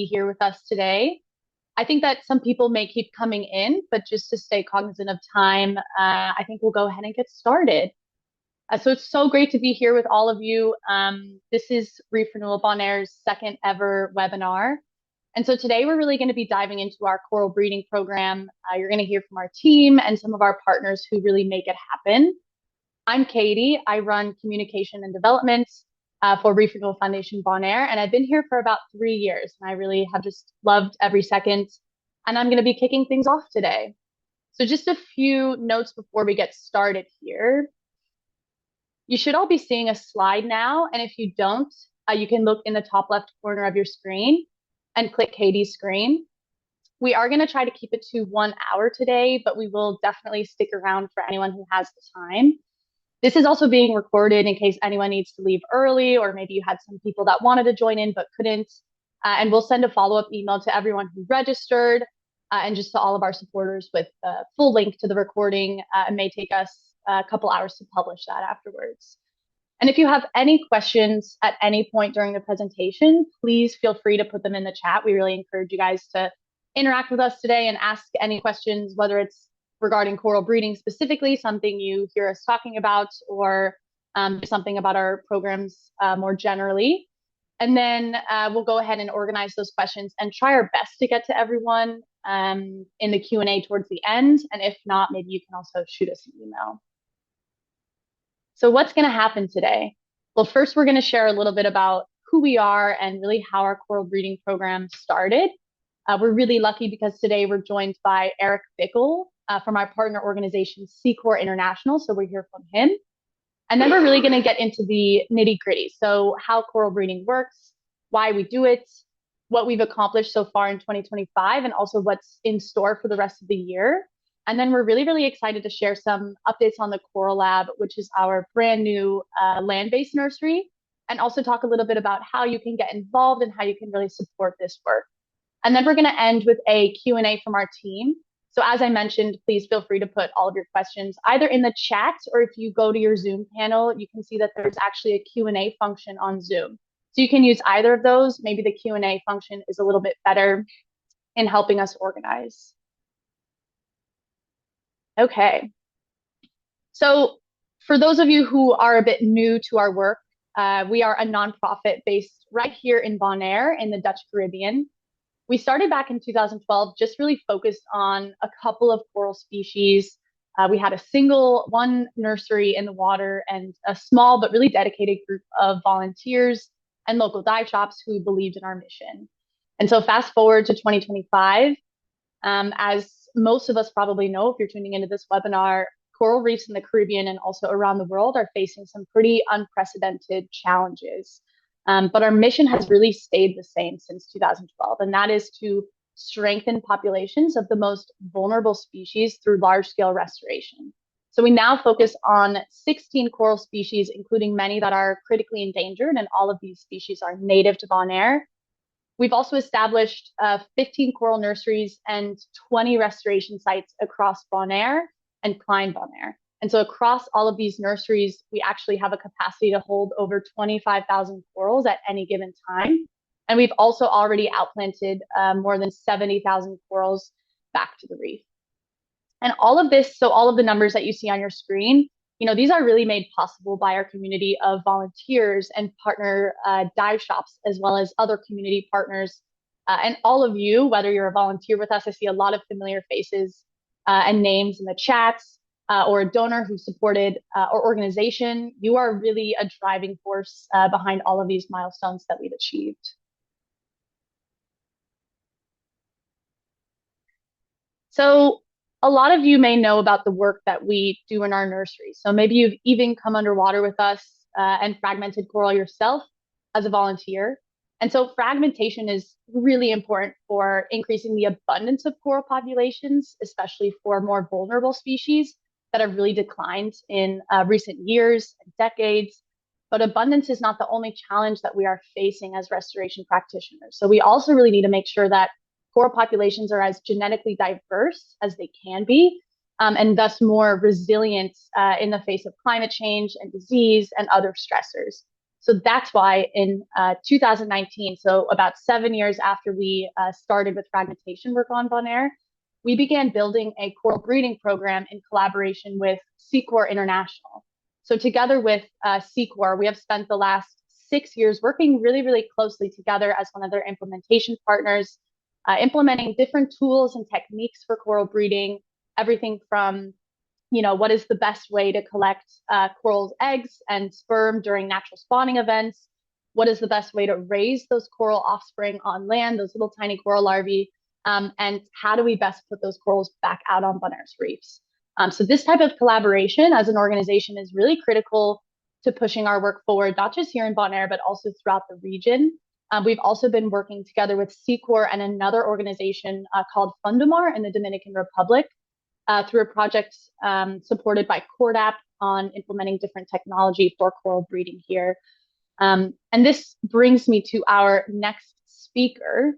be here with us today. I think that some people may keep coming in, but just to stay cognizant of time, I think we'll go ahead and get started. So it's so great to be here with all of you. This is Reef Renewal Bonaire's second ever webinar. And so today we're really going to be diving into our coral breeding program. You're going to hear from our team and some of our partners who really make it happen. I'm Katie. I run communication and development for Reef Renewal Foundation Bonaire, and I've been here for about 3 years, and I really have just loved every second. And I'm going to be kicking things off today. So just a few notes before we get started here. You should all be seeing a slide now, and if you don't, you can look in the top left corner of your screen and click Katie's screen. We are going to try to keep it to 1 hour today, but we will definitely stick around for anyone who has the time. This is also being recorded in case anyone needs to leave early, or maybe you had some people that wanted to join in but couldn't. And we'll send a follow-up email to everyone who registered and just to all of our supporters with a full link to the recording. It may take us a couple hours to publish that afterwards. And if you have any questions at any point during the presentation, please feel free to put them in the chat. We really encourage you guys to interact with us today and ask any questions, whether it's regarding coral breeding specifically, something you hear us talking about, or something about our programs more generally. And then we'll go ahead and organize those questions and try our best to get to everyone in the Q&A towards the end. And if not, maybe you can also shoot us an email. So what's going to happen today? Well, first, we're going to share a little bit about who we are and really how our coral breeding program started. We're really lucky because today we're joined by Aric Bickel from our partner organization, SECORE International. So we're here from him. And then we're really going to get into the nitty gritty. So how coral breeding works, why we do it, what we've accomplished so far in 2025, and also what's in store for the rest of the year. And then we're really, really excited to share some updates on the Coral Lab, which is our brand new land-based nursery, and also talk a little bit about how you can get involved and how you can really support this work. And then we're going to end with a Q&A from our team. So as I mentioned, please feel free to put all of your questions either in the chat, or if you go to your Zoom panel, you can see that there's actually a Q&A function on Zoom. So you can use either of those. Maybe the Q&A function is a little bit better in helping us organize. Okay. So for those of you who are a bit new to our work, we are a nonprofit based right here in Bonaire in the Dutch Caribbean. We started back in 2012, just really focused on a couple of coral species. We had one nursery in the water and a small but really dedicated group of volunteers and local dive shops who believed in our mission. And so fast forward to 2025, as most of us probably know, if you're tuning into this webinar, coral reefs in the Caribbean and also around the world are facing some pretty unprecedented challenges. But our mission has really stayed the same since 2012, and that is to strengthen populations of the most vulnerable species through large-scale restoration. So we now focus on 16 coral species, including many that are critically endangered, and all of these species are native to Bonaire. We've also established 15 coral nurseries and 20 restoration sites across Bonaire and Klein Bonaire. And so across all of these nurseries, we actually have a capacity to hold over 25,000 corals at any given time. And we've also already outplanted more than 70,000 corals back to the reef. And all of this, so all of the numbers that you see on your screen, these are really made possible by our community of volunteers and partner dive shops, as well as other community partners. And all of you, whether you're a volunteer with us, I see a lot of familiar faces and names in the chats, or a donor who supported our organization. You are really a driving force behind all of these milestones that we've achieved. So a lot of you may know about the work that we do in our nursery. So maybe you've even come underwater with us and fragmented coral yourself as a volunteer. And so fragmentation is really important for increasing the abundance of coral populations, especially for more vulnerable species that have really declined in recent years and decades. But abundance is not the only challenge that we are facing as restoration practitioners. So we also really need to make sure that coral populations are as genetically diverse as they can be, and thus more resilient in the face of climate change and disease and other stressors. So that's why in 2019, so about 7 years after we started with fragmentation work on Bonaire, we began building a coral breeding program in collaboration with SECORE International. So together with SECORE, we have spent the last 6 years working really, really closely together as one of their implementation partners, implementing different tools and techniques for coral breeding, everything from what is the best way to collect coral's eggs and sperm during natural spawning events? What is the best way to raise those coral offspring on land, those little tiny coral larvae? And how do we best put those corals back out on Bonaire's reefs? So this type of collaboration as an organization is really critical to pushing our work forward, not just here in Bonaire, but also throughout the region. We've also been working together with SECORE and another organization called Fundamar in the Dominican Republic through a project supported by CORDAP on implementing different technology for coral breeding here. And this brings me to our next speaker.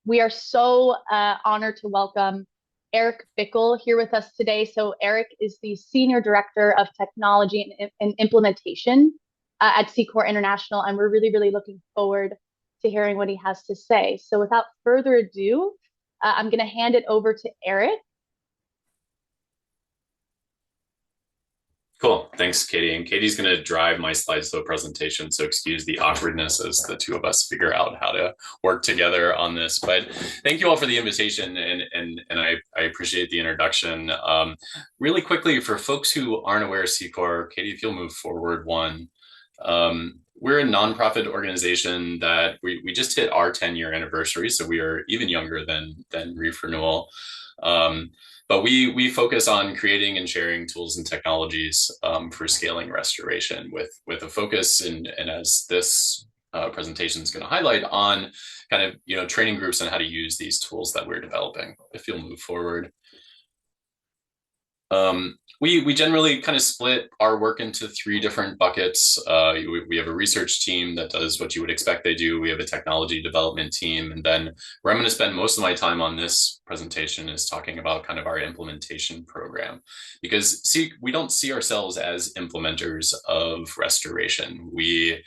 We are so honored to welcome Aric Bickel here with us today. So Aric is the Senior Director of Technology and Implementation at SECORE International, and we're really, really looking forward to hearing what he has to say. So without further ado, I'm going to hand it over to Aric. Cool. Thanks, Katie. And Katie's going to drive my slideshow presentation, so excuse the awkwardness as the two of us figure out how to work together on this. But thank you all for the invitation, and I appreciate the introduction. Really quickly, for folks who aren't aware of SECORE, Katie, if you'll move forward one. We're a nonprofit organization that we just hit our 10-year anniversary, so we are even younger than Reef Renewal. But we focus on creating and sharing tools and technologies for scaling restoration with a focus, and as this presentation is going to highlight, on kind of training groups on how to use these tools that we're developing. If you'll move forward. We generally kind of split our work into three different buckets. We have a research team that does what you would expect they do. We have a technology development team. And then where I'm going to spend most of my time on this presentation is talking about kind of our implementation program. Because we don't see ourselves as implementers of restoration. We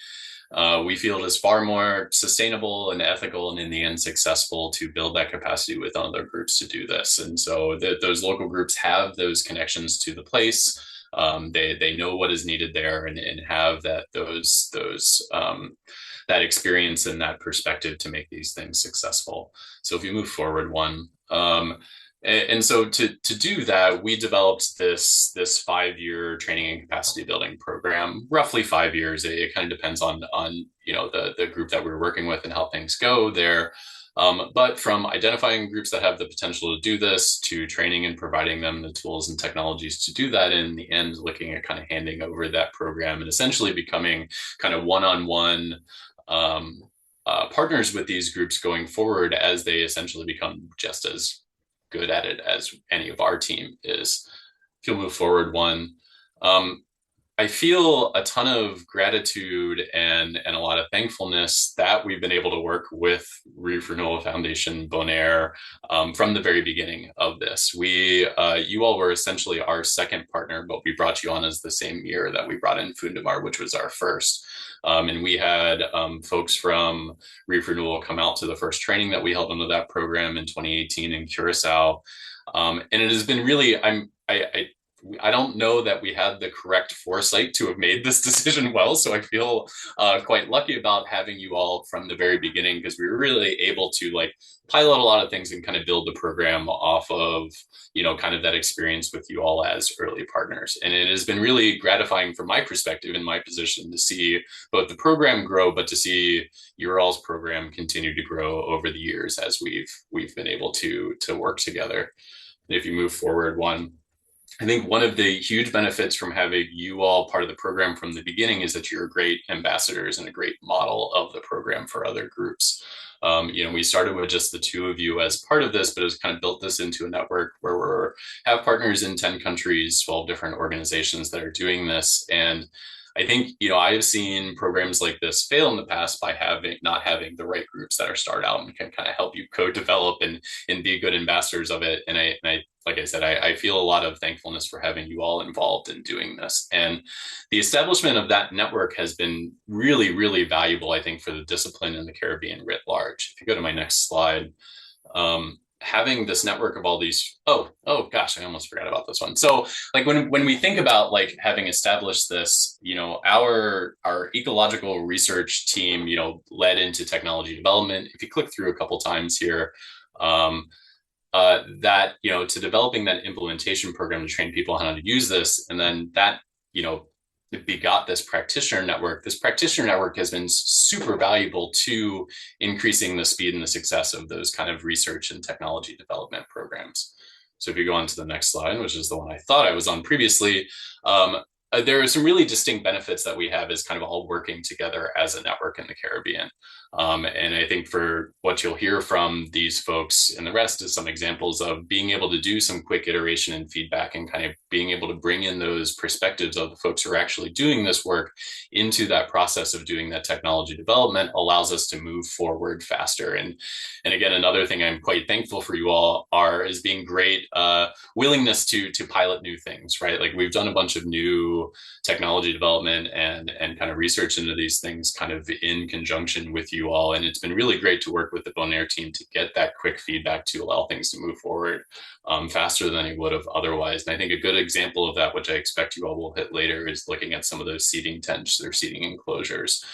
feel it is far more sustainable and ethical, and in the end successful, to build that capacity with other groups to do this. And so those local groups have those connections to the place. They know what is needed there, and have that experience and that perspective to make these things successful. So if you move forward one. And so to do that, we developed this 5-year training and capacity building program, roughly 5 years. It kind of depends on the group that we're working with and how things go there. But from identifying groups that have the potential to do this, to training and providing them the tools and technologies to do that, in the end, looking at kind of handing over that program and essentially becoming kind of one-on-one partners with these groups going forward, as they essentially become just as good at it as any of our team is. If you'll move forward one. I feel a ton of gratitude and a lot of thankfulness that we've been able to work with Reef Renewal Foundation Bonaire from the very beginning of this. You all were essentially our second partner, but we brought you on as the same year that we brought in Fundamar, which was our first. And we had folks from Reef Renewal come out to the first training that we held under that program in 2018 in Curacao. And it has been really, I don't know that we had the correct foresight to have made this decision well. So I feel quite lucky about having you all from the very beginning, because we were really able to pilot a lot of things and kind of build the program off of, kind of that experience with you all as early partners. And it has been really gratifying from my perspective, in my position, to see both the program grow, but to see your all's program continue to grow over the years as we've been able to work together. And if you move forward one. I think one of the huge benefits from having you all part of the program from the beginning is that you're great ambassadors and a great model of the program for other groups. We started with just the two of you as part of this, but it was kind of built this into a network where we have partners in 10 countries, 12 different organizations that are doing this. And I think, I've seen programs like this fail in the past by not having the right groups that are start out and can kind of help you co-develop and be good ambassadors of it. And I like I said, I feel a lot of thankfulness for having you all involved in doing this. And the establishment of that network has been really, really valuable, I think, for the discipline in the Caribbean writ large. If you go to my next slide, having this network of all these, oh gosh, I almost forgot about this one. So like when we think about like having established this, our ecological research team, led into technology development. If you click through a couple times here, that, to developing that implementation program to train people on how to use this, and then that, it begot this practitioner network. This practitioner network has been super valuable to increasing the speed and the success of those kind of research and technology development programs. So if you go on to the next slide, which is the one I thought I was on previously, there are some really distinct benefits that we have as kind of all working together as a network in the Caribbean. And I think for what you'll hear from these folks and the rest is some examples of being able to do some quick iteration and feedback and kind of being able to bring in those perspectives of the folks who are actually doing this work into that process of doing that technology development allows us to move forward faster. And again, another thing I'm quite thankful for you all is being great willingness to pilot new things, right? Like we've done a bunch of new technology development and kind of research into these things kind of in conjunction with you all. And it's been really great to work with the Bonaire team to get that quick feedback to allow things to move forward faster than you would have otherwise. And I think a good example of that, which I expect you all will hit later, is looking at some of those seeding tents or seeding enclosures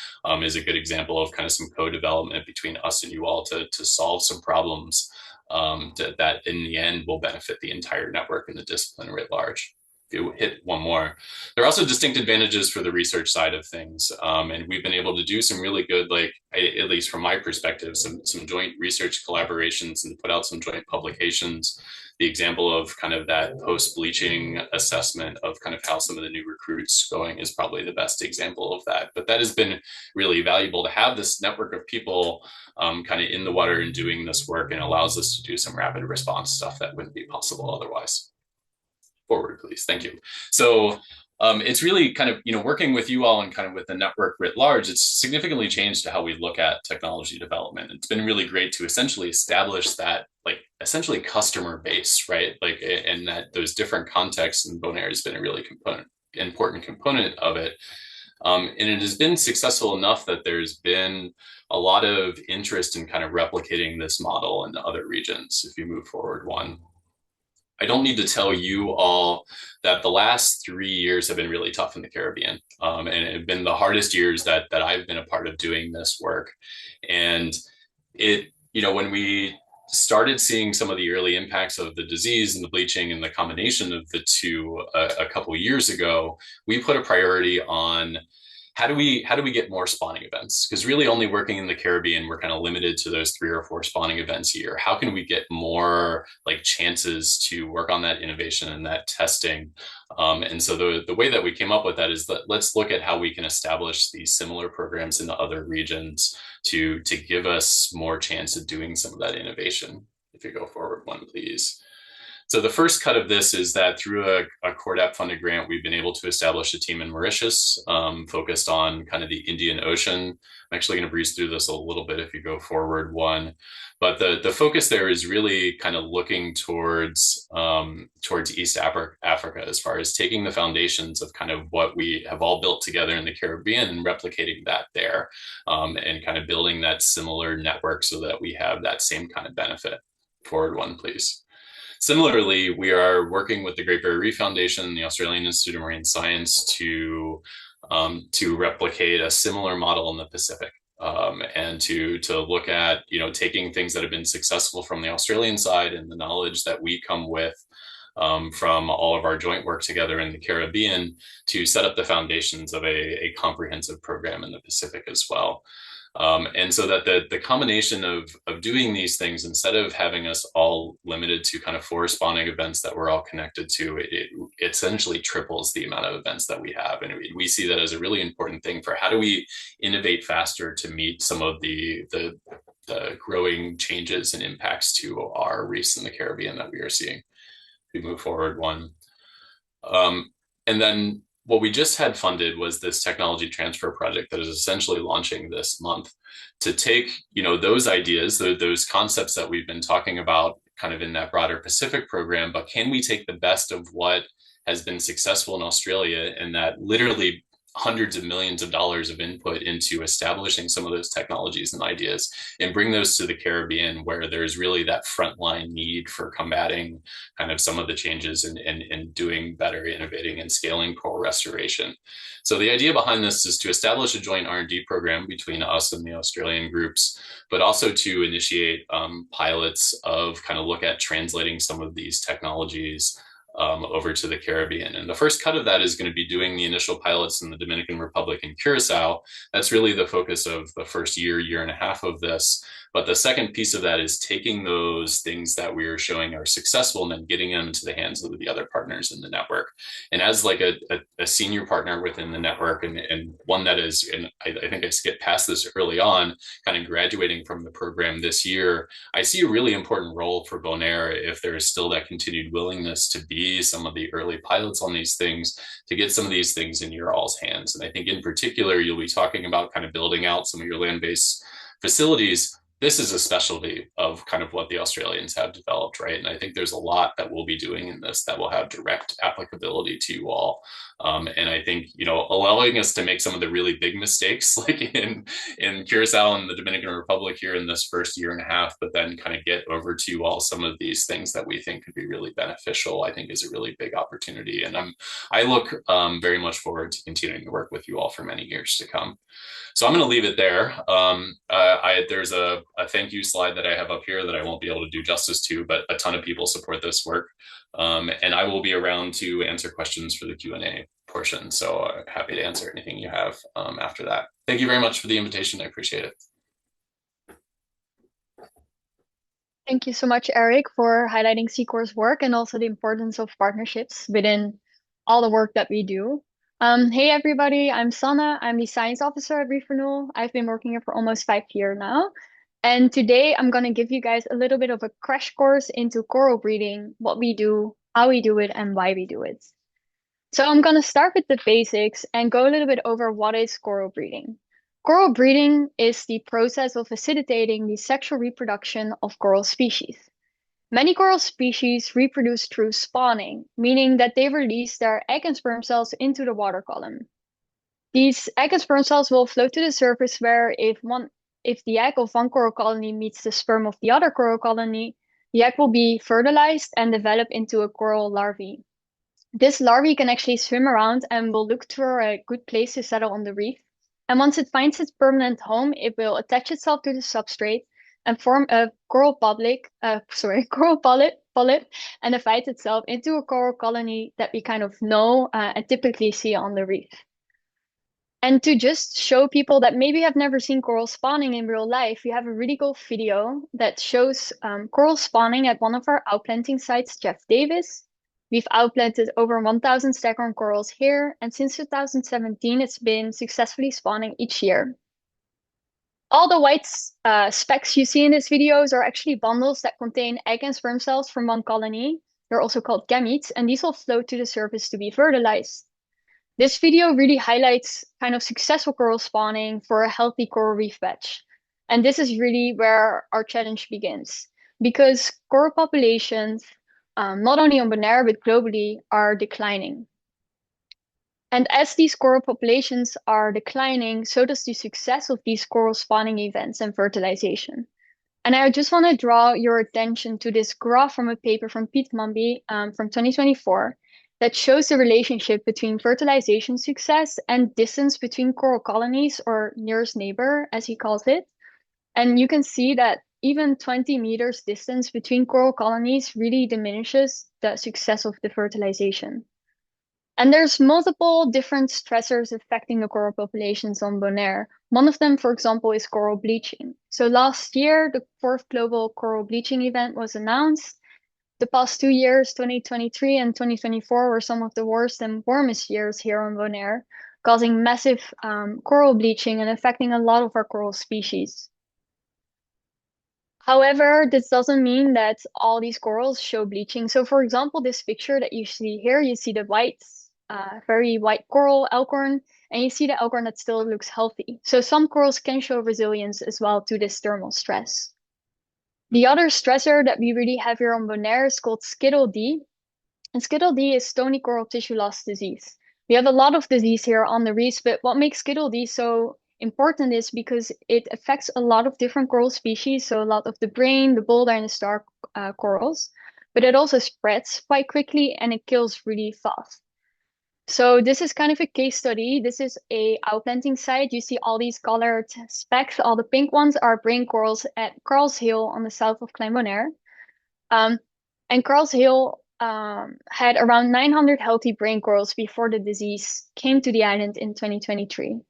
is a good example of kind of some co-development between us and you all to solve some problems that in the end will benefit the entire network and the discipline writ large. If you hit one more, there are also distinct advantages for the research side of things. And we've been able to do some really good, like, at least from my perspective, some joint research collaborations and put out some joint publications. The example of kind of that post-bleaching assessment of kind of how some of the new recruits going is probably the best example of that. But that has been really valuable to have this network of people kind of in the water and doing this work, and allows us to do some rapid response stuff that wouldn't be possible otherwise. Forward, please. Thank you. So it's really kind of, working with you all and kind of with the network writ large, it's significantly changed to how we look at technology development. It's been really great to essentially establish that, like, essentially customer base, right? Like, and that those different contexts, and Bonaire has been a really important component of it. And it has been successful enough that there's been a lot of interest in kind of replicating this model in other regions. If you move forward one. I don't need to tell you all that the last 3 years have been really tough in the Caribbean. And it have been the hardest years that I've been a part of doing this work. And when we started seeing some of the early impacts of the disease and the bleaching and the combination of the two a couple of years ago, we put a priority on how do we get more spawning events? Because really only working in the Caribbean, we're kind of limited to those 3 or 4 spawning events a year. How can we get more like chances to work on that innovation and that testing? And so the way that we came up with that is that let's look at how we can establish these similar programs in the other regions to give us more chance of doing some of that innovation. If you go forward one, please. So the first cut of this is that through a CORDAP funded grant, we've been able to establish a team in Mauritius focused on kind of the Indian Ocean. I'm actually going to breeze through this a little bit if you go forward one. But the focus there is really kind of looking towards East Africa as far as taking the foundations of kind of what we have all built together in the Caribbean and replicating that there and kind of building that similar network so that we have that same kind of benefit. Forward one, please. Similarly, we are working with the Great Barrier Reef Foundation and the Australian Institute of Marine Science to replicate a similar model in the Pacific and to look at, taking things that have been successful from the Australian side and the knowledge that we come with from all of our joint work together in the Caribbean to set up the foundations of a comprehensive program in the Pacific as well. And so that the combination of doing these things, instead of having us all limited to kind of 4 spawning events that we're all connected to, it essentially triples the amount of events that we have. And we see that as a really important thing for how do we innovate faster to meet some of the growing changes and impacts to our reefs in the Caribbean that we are seeing. If we move forward one. And then what we just had funded was this technology transfer project that is essentially launching this month to take, those ideas, those concepts that we've been talking about kind of in that broader Pacific program, but can we take the best of what has been successful in Australia and that literally hundreds of millions of dollars of input into establishing some of those technologies and ideas and bring those to the Caribbean where there's really that frontline need for combating kind of some of the changes and doing better, innovating and scaling coral restoration. So the idea behind this is to establish a joint R&D program between us and the Australian groups, but also to initiate pilots of kind of look at translating some of these technologies over to the Caribbean. And the first cut of that is going to be doing the initial pilots in the Dominican Republic and Curacao. That's really the focus of the first year and a half of this. But the second piece of that is taking those things that we are showing are successful and then getting them into the hands of the other partners in the network. And as like a senior partner within the network and one that is, and I think I skipped past this early on, kind of graduating from the program this year, I see a really important role for Bonaire if there is still that continued willingness to be some of the early pilots on these things, to get some of these things in your all's hands. And I think in particular, you'll be talking about kind of building out some of your land-based facilities. This is a specialty of kind of what the Australians have developed, right? And I think there's a lot that we'll be doing in this that will have direct applicability to you all. And I think, allowing us to make some of the really big mistakes, like in Curacao and the Dominican Republic here in this first year and a half, but then kind of get over to you all some of these things that we think could be really beneficial, I think is a really big opportunity. And I look very much forward to continuing to work with you all for many years to come. So I'm going to leave it there. There's a thank you slide that I have up here that I won't be able to do justice to, but a ton of people support this work. And I will be around to answer questions for the Q&A portion. So happy to answer anything you have after that. Thank you very much for the invitation. I appreciate it. Thank you so much, Aric, for highlighting SECORE's work and also the importance of partnerships within all the work that we do. Hey, everybody, I'm Sanne. I'm the science officer at Reef Renewal. I've been working here for almost 5 years now. And today I'm going to give you guys a little bit of a crash course into coral breeding, what we do, how we do it, and why we do it. So I'm going to start with the basics and go a little bit over what is coral breeding. Coral breeding is the process of facilitating the sexual reproduction of coral species. Many coral species reproduce through spawning, meaning that they release their egg and sperm cells into the water column. These egg and sperm cells will float to the surface where if the egg of one coral colony meets the sperm of the other coral colony, the egg will be fertilized and develop into a coral larvae. This larvae can actually swim around and will look for a good place to settle on the reef. And once it finds its permanent home, it will attach itself to the substrate and form a coral polyp, and divide itself into a coral colony that we kind of know and typically see on the reef. And to just show people that maybe have never seen coral spawning in real life, we have a really cool video that shows coral spawning at one of our outplanting sites, Jeff Davis. We've outplanted over 1,000 staghorn corals here, and since 2017, it's been successfully spawning each year. All the white specks you see in these videos are actually bundles that contain egg and sperm cells from one colony. They're also called gametes, and these will float to the surface to be fertilized. This video really highlights kind of successful coral spawning for a healthy coral reef batch. And this is really where our challenge begins, because coral populations, not only on Bonaire, but globally, are declining. And as these coral populations are declining, so does the success of these coral spawning events and fertilization. And I just want to draw your attention to this graph from a paper from Pete Mumby from 2024 that shows the relationship between fertilization success and distance between coral colonies, or nearest neighbor, as he calls it. And you can see that even 20 meters distance between coral colonies really diminishes the success of the fertilization. And there's multiple different stressors affecting the coral populations on Bonaire. One of them, for example, is coral bleaching. So last year, the fourth global coral bleaching event was announced. The past 2 years, 2023 and 2024, were some of the worst and warmest years here on Bonaire, causing massive coral bleaching and affecting a lot of our coral species. However, this doesn't mean that all these corals show bleaching. So for example, this picture that you see here, you see the white very white coral elkhorn, and you see the elkhorn that still looks healthy. So some corals can show resilience as well to this thermal stress. The other stressor that we really have here on Bonaire is called Skittle D. And Skittle D is stony coral tissue loss disease. We have a lot of disease here on the reefs, but what makes Skittle D so important is because it affects a lot of different coral species, so a lot of the brain, the boulder, and the star corals. But it also spreads quite quickly and it kills really fast. So this is kind of a case study. This is a outplanting site. You see all these colored specks. All the pink ones are brain corals at Carl's Hill on the south of Klein Bonaire. And Carl's Hill had around 900 healthy brain corals before the disease came to the island in 2023.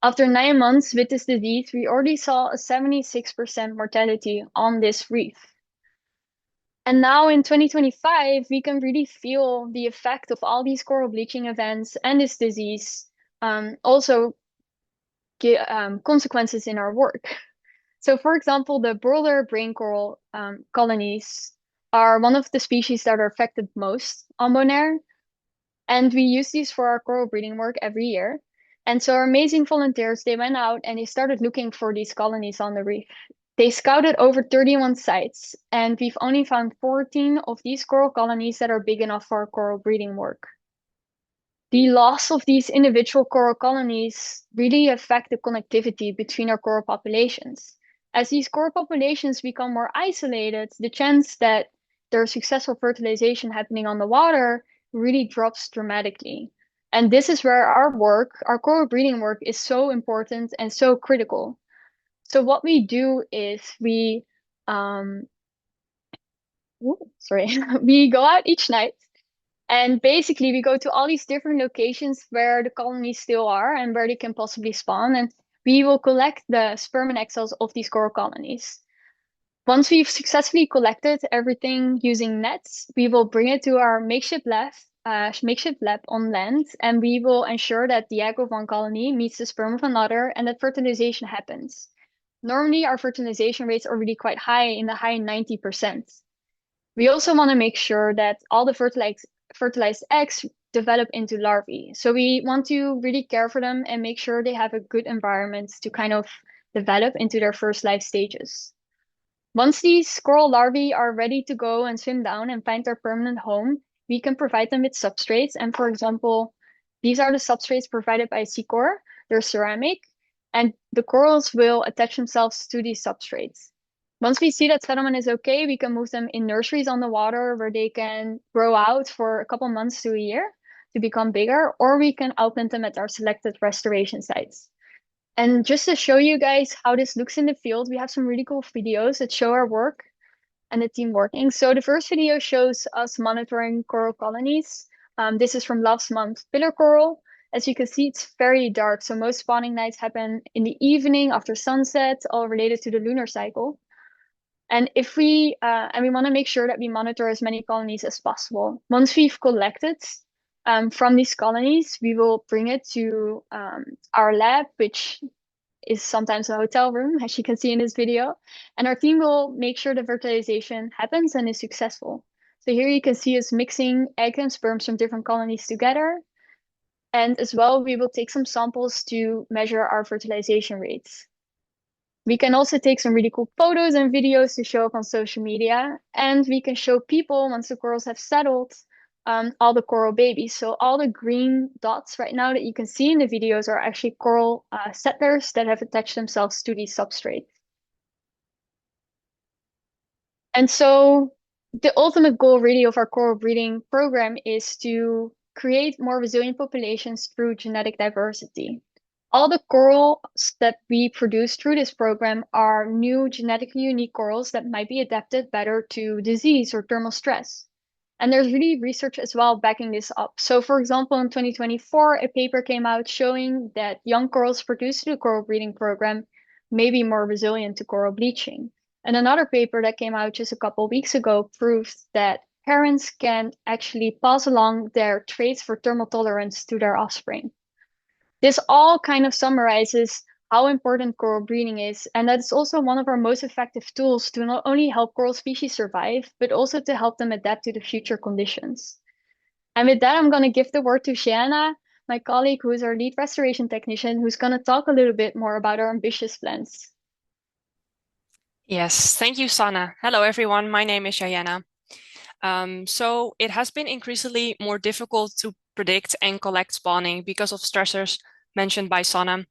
After 9 months with this disease, we already saw a 76% mortality on this reef. And now in 2025, we can really feel the effect of all these coral bleaching events and this disease also consequences in our work. So for example, the broiler brain coral colonies are one of the species that are affected most on Bonaire. And we use these for our coral breeding work every year. And so our amazing volunteers, they went out and they started looking for these colonies on the reef. They scouted over 31 sites, and we've only found 14 of these coral colonies that are big enough for our coral breeding work. The loss of these individual coral colonies really affect the connectivity between our coral populations. As these coral populations become more isolated, the chance that there's successful fertilization happening on the water really drops dramatically. And this is where our work, our coral breeding work, is so important and so critical. So what we do is we we go out each night and basically we go to all these different locations where the colonies still are and where they can possibly spawn, and we will collect the sperm and egg cells of these coral colonies. Once we've successfully collected everything using nets, we will bring it to our makeshift lab on land, and we will ensure that the egg of one colony meets the sperm of another and that fertilization happens. Normally, our fertilization rates are really quite high, in the high 90%. We also want to make sure that all the fertilized eggs develop into larvae. So we want to really care for them and make sure they have a good environment to kind of develop into their first life stages. Once these coral larvae are ready to go and swim down and find their permanent home, we can provide them with substrates. And for example, these are the substrates provided by SECORE. They're ceramic, and the corals will attach themselves to these substrates. Once we see that settlement is okay, we can move them in nurseries on the water where they can grow out for a couple months to a year to become bigger, or we can outplant them at our selected restoration sites. And just to show you guys how this looks in the field, we have some really cool videos that show our work and the team working. So the first video shows us monitoring coral colonies. This is from last month, pillar coral. As you can see, it's very dark. So most spawning nights happen in the evening after sunset, all related to the lunar cycle. And if we want to make sure that we monitor as many colonies as possible. Once we've collected from these colonies, we will bring it to our lab, which is sometimes a hotel room, as you can see in this video. And our team will make sure the fertilization happens and is successful. So here you can see us mixing egg and sperms from different colonies together. And as well, we will take some samples to measure our fertilization rates. We can also take some really cool photos and videos to show up on social media. And we can show people, once the corals have settled, all the coral babies. So all the green dots right now that you can see in the videos are actually coral settlers that have attached themselves to these substrates. And so the ultimate goal really of our coral breeding program is to create more resilient populations through genetic diversity. All the corals that we produce through this program are new genetically unique corals that might be adapted better to disease or thermal stress. And there's really research as well backing this up. So for example, in 2024, a paper came out showing that young corals produced through the coral breeding program may be more resilient to coral bleaching. And another paper that came out just a couple of weeks ago proved that parents can actually pass along their traits for thermal tolerance to their offspring. This all kind of summarizes how important coral breeding is, and that is also one of our most effective tools to not only help coral species survive, but also to help them adapt to the future conditions. And with that, I'm going to give the word to Shiana, my colleague who is our lead restoration technician, who's going to talk a little bit more about our ambitious plans. Yes, thank you, Sana. Hello, everyone. My name is Diana. So it has been increasingly more difficult to predict and collect spawning because of stressors mentioned by Sana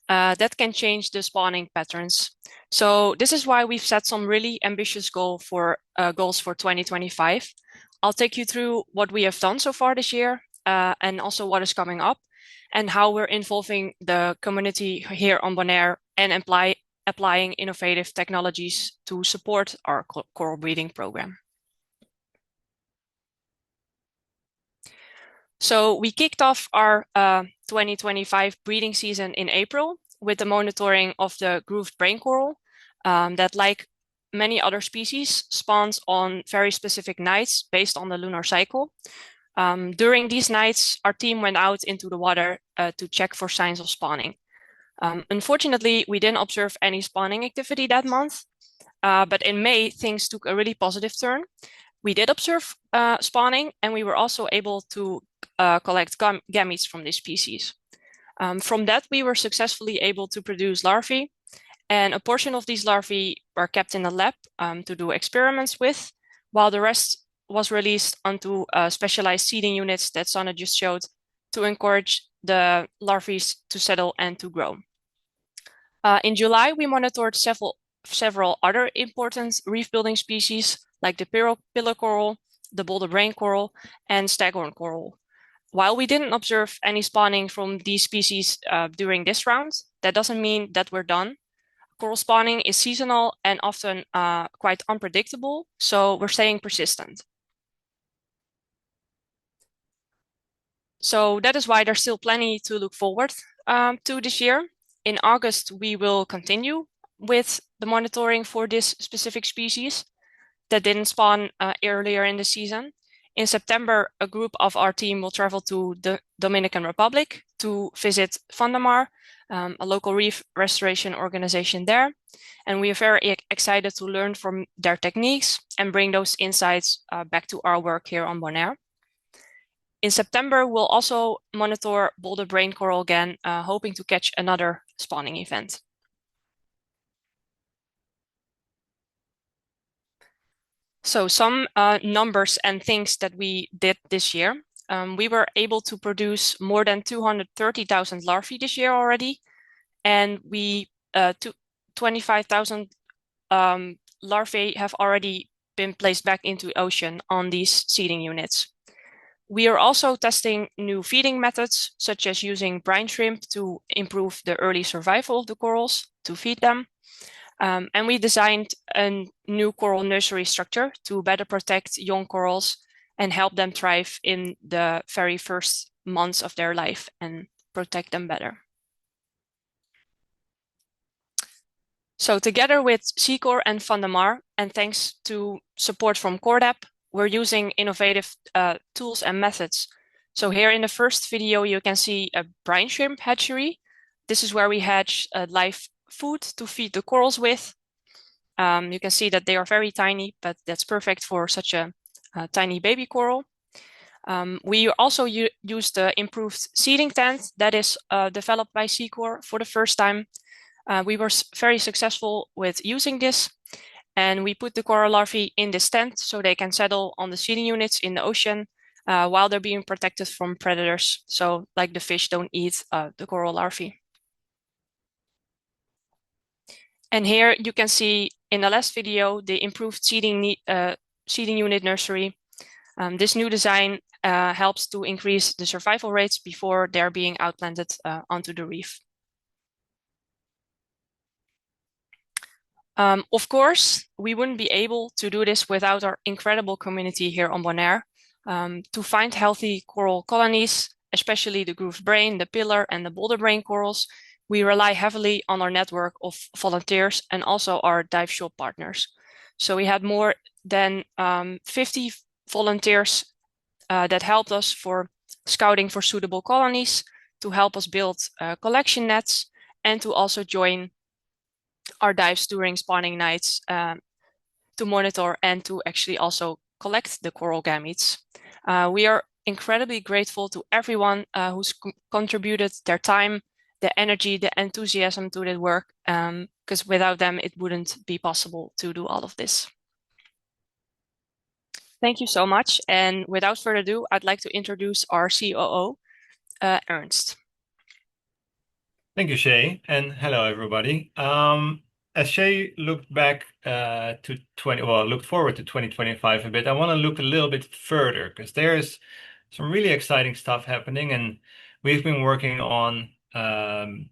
that can change the spawning patterns. So this is why we've set some really ambitious goals for 2025. I'll take you through what we have done so far this year and also what is coming up and how we're involving the community here on Bonaire and applying innovative technologies to support our coral breeding program. So we kicked off our 2025 breeding season in April with the monitoring of the grooved brain coral that, like many other species, spawns on very specific nights based on the lunar cycle. During these nights, our team went out into the water to check for signs of spawning. Unfortunately, we didn't observe any spawning activity that month, but in May, things took a really positive turn. We did observe spawning, and we were also able to collect gametes from this species. From that, we were successfully able to produce larvae, and a portion of these larvae were kept in the lab to do experiments with, while the rest was released onto specialized seeding units that Sana just showed to encourage the larvae to settle and to grow. In July, we monitored several other important reef building species like the pillar coral, the boulder brain coral, and staghorn coral. While we didn't observe any spawning from these species during this round, that doesn't mean that we're done. Coral spawning is seasonal and often quite unpredictable, so we're staying persistent. So that is why there's still plenty to look forward to this year. In August, we will continue with the monitoring for this specific species that didn't spawn earlier in the season. In September, a group of our team will travel to the Dominican Republic to visit Fundamar, a local reef restoration organization there. And we are very excited to learn from their techniques and bring those insights back to our work here on Bonaire. In September, we'll also monitor boulder brain coral again, hoping to catch another spawning event. So some numbers and things that we did this year. We were able to produce more than 230,000 larvae this year already. And 25,000 larvae have already been placed back into the ocean on these seeding units. We are also testing new feeding methods, such as using brine shrimp to improve the early survival of the corals to feed them. And we designed a new coral nursery structure to better protect young corals and help them thrive in the very first months of their life and protect them better. So together with SECORE and Fundamar, and thanks to support from CORDAP, we're using innovative tools and methods. So here in the first video, you can see a brine shrimp hatchery. This is where we hatch live food to feed the corals with. You can see that they are very tiny, but that's perfect for such a tiny baby coral. We also use the improved seeding tent that is developed by SECORE for the first time. We were very successful with using this, and we put the coral larvae in this tent so they can settle on the seeding units in the ocean while they're being protected from predators. So like the fish don't eat the coral larvae. And here you can see in the last video, the improved seeding unit nursery. This new design helps to increase the survival rates before they're being outplanted onto the reef. Of course, we wouldn't be able to do this without our incredible community here on Bonaire. To find healthy coral colonies, especially the grooved brain, the pillar, and the boulder brain corals, we rely heavily on our network of volunteers and also our dive shop partners. So we had more than 50 volunteers that helped us for scouting for suitable colonies, to help us build collection nets, and to also join our dives during spawning nights to monitor and to actually also collect the coral gametes. We are incredibly grateful to everyone who's contributed their time, the energy, the enthusiasm to that work, because without them, it wouldn't be possible to do all of this. Thank you so much. And without further ado, I'd like to introduce our COO, Ernst. Thank you, Shay, and hello, everybody. As Shay looked back looked forward to 2025 a bit, I want to look a little bit further because there's some really exciting stuff happening, and we've been working on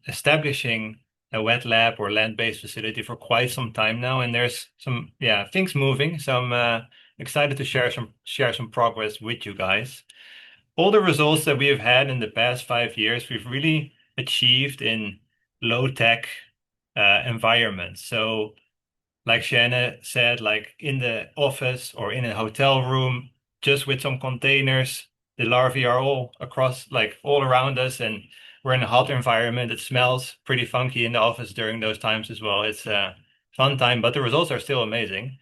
establishing a wet lab or land-based facility for quite some time now, and there's some things moving. So I'm excited to share some progress with you guys. All the results that we have had in the past 5 years, we've really achieved in low-tech environments. So like Shanna said, like in the office or in a hotel room, just with some containers, the larvae are all across, like all around us, and we're in a hot environment. It smells pretty funky in the office during those times as well. It's a fun time, but the results are still amazing.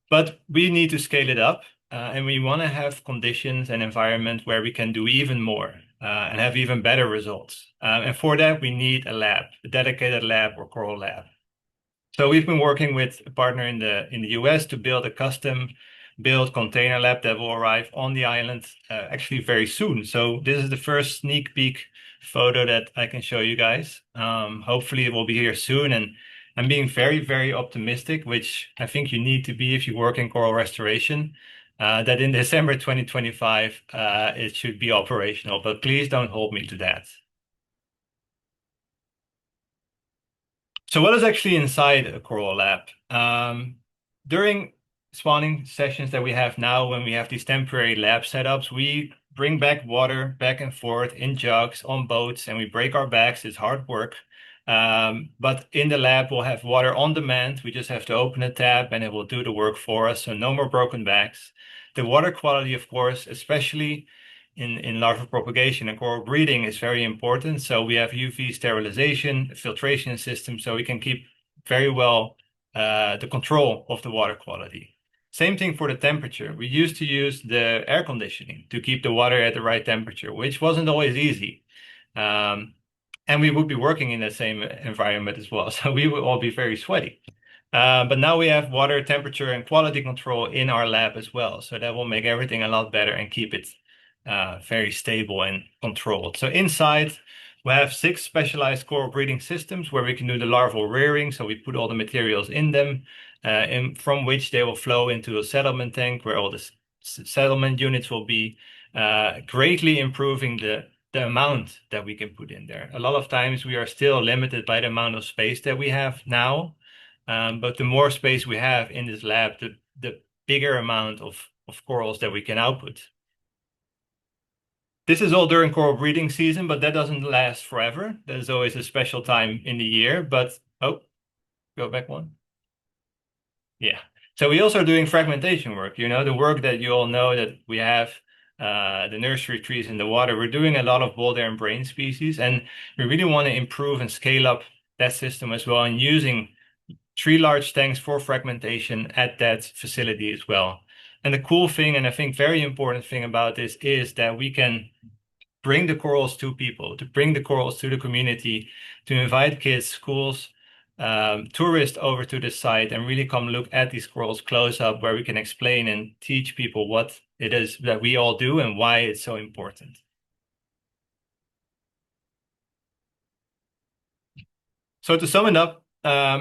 But we need to scale it up, and we want to have conditions and environment where we can do even more and have even better results. And for that, we need a lab, a dedicated lab or coral lab. So we've been working with a partner in the US to build a custom built container lab that will arrive on the island actually very soon. So this is the first sneak peek photo that I can show you guys. Hopefully it will be here soon, and I'm being very, very optimistic, which I think you need to be if you work in coral restoration, that in December 2025 it should be operational, but please don't hold me to that. So what is actually inside a coral lab? During spawning sessions that we have now, when we have these temporary lab setups, we bring back water back and forth in jugs on boats, and we break our backs. It's hard work. But in the lab, we'll have water on demand. We just have to open a tap and it will do the work for us. So no more broken backs. The water quality, of course, especially in larval propagation and coral breeding, is very important. So we have UV sterilization, filtration system, so we can keep very well the control of the water quality. Same thing for the temperature. We used to use the air conditioning to keep the water at the right temperature, which wasn't always easy. And we would be working in the same environment as well. So we would all be very sweaty. But now we have water temperature and quality control in our lab as well. So that will make everything a lot better and keep it very stable and controlled. So inside, we have 6 specialized coral breeding systems where we can do the larval rearing. So we put all the materials in them, and from which they will flow into a settlement tank where all the settlement units will be, greatly improving the amount that we can put in there. A lot of times we are still limited by the amount of space that we have now. But the more space we have in this lab, the bigger amount of corals that we can output. This is all during coral breeding season, but that doesn't last forever. There's always a special time in the year, but go back one. Yeah. So we also are doing fragmentation work, the work that you all know that we have the nursery trees in the water. We're doing a lot of boulder and brain species, and we really want to improve and scale up that system as well, and using 3 large tanks for fragmentation at that facility as well. And the cool thing, and I think very important thing about this, is that we can bring the corals to people, to bring the corals to the community, to invite kids, schools, tourists over to the site and really come look at these corals close up, where we can explain and teach people what it is that we all do and why it's so important. So to sum it up,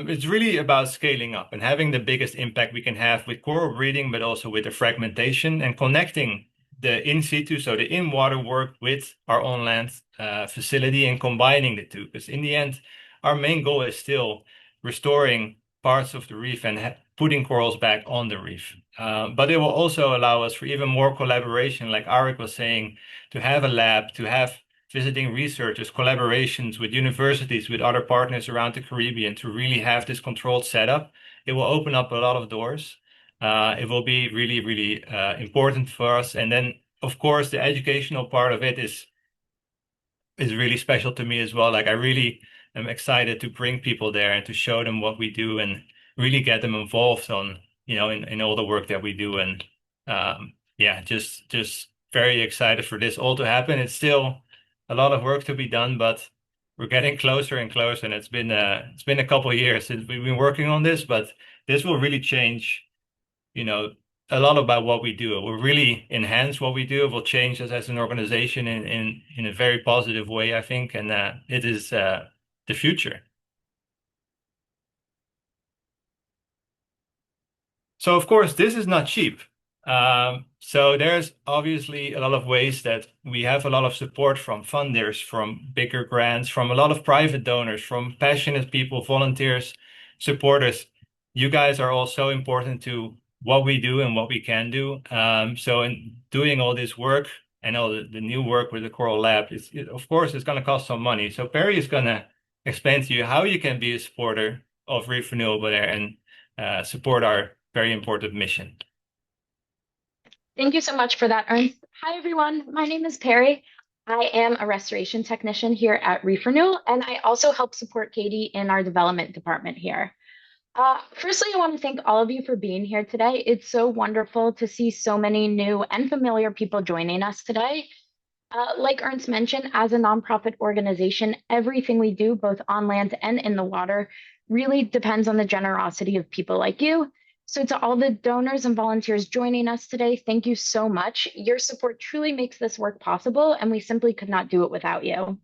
it's really about scaling up and having the biggest impact we can have with coral breeding, but also with the fragmentation and connecting the in situ, so the in-water work, with our on-land facility and combining the two. Because in the end, our main goal is still restoring parts of the reef and putting corals back on the reef. But it will also allow us for even more collaboration, like Aric was saying, to have a lab, to have visiting researchers, collaborations with universities, with other partners around the Caribbean, to really have this controlled setup. It will open up a lot of doors. It will be really, really important for us. And then, of course, the educational part of it is really special to me as well. Like, I really am excited to bring people there and to show them what we do and really get them involved on, in all the work that we do. And just very excited for this all to happen. It's still a lot of work to be done, but we're getting closer and closer. And it's been a couple of years since we've been working on this, but this will really change, a lot about what we do. It will really enhance what we do. It will change us as an organization in a very positive way, I think. And it is the future. So of course, this is not cheap. So there's obviously a lot of ways that we have a lot of support from funders, from bigger grants, from a lot of private donors, from passionate people, volunteers, supporters. You guys are all so important to what we do and what we can do. So in doing all this work and all the new work with the Coral Lab, of course, it's going to cost some money. So Perry is going to explain to you how you can be a supporter of Reef Renewal Bonaire and support our very important mission. Thank you so much for that, Ernst. Hi, everyone. My name is Perry. I am a restoration technician here at Reef Renewal, and I also help support Katie in our development department here. Firstly, I want to thank all of you for being here today. It's so wonderful to see so many new and familiar people joining us today. Like Ernst mentioned, as a nonprofit organization, everything we do, both on land and in the water, really depends on the generosity of people like you. So to all the donors and volunteers joining us today, thank you so much. Your support truly makes this work possible, and we simply could not do it without you.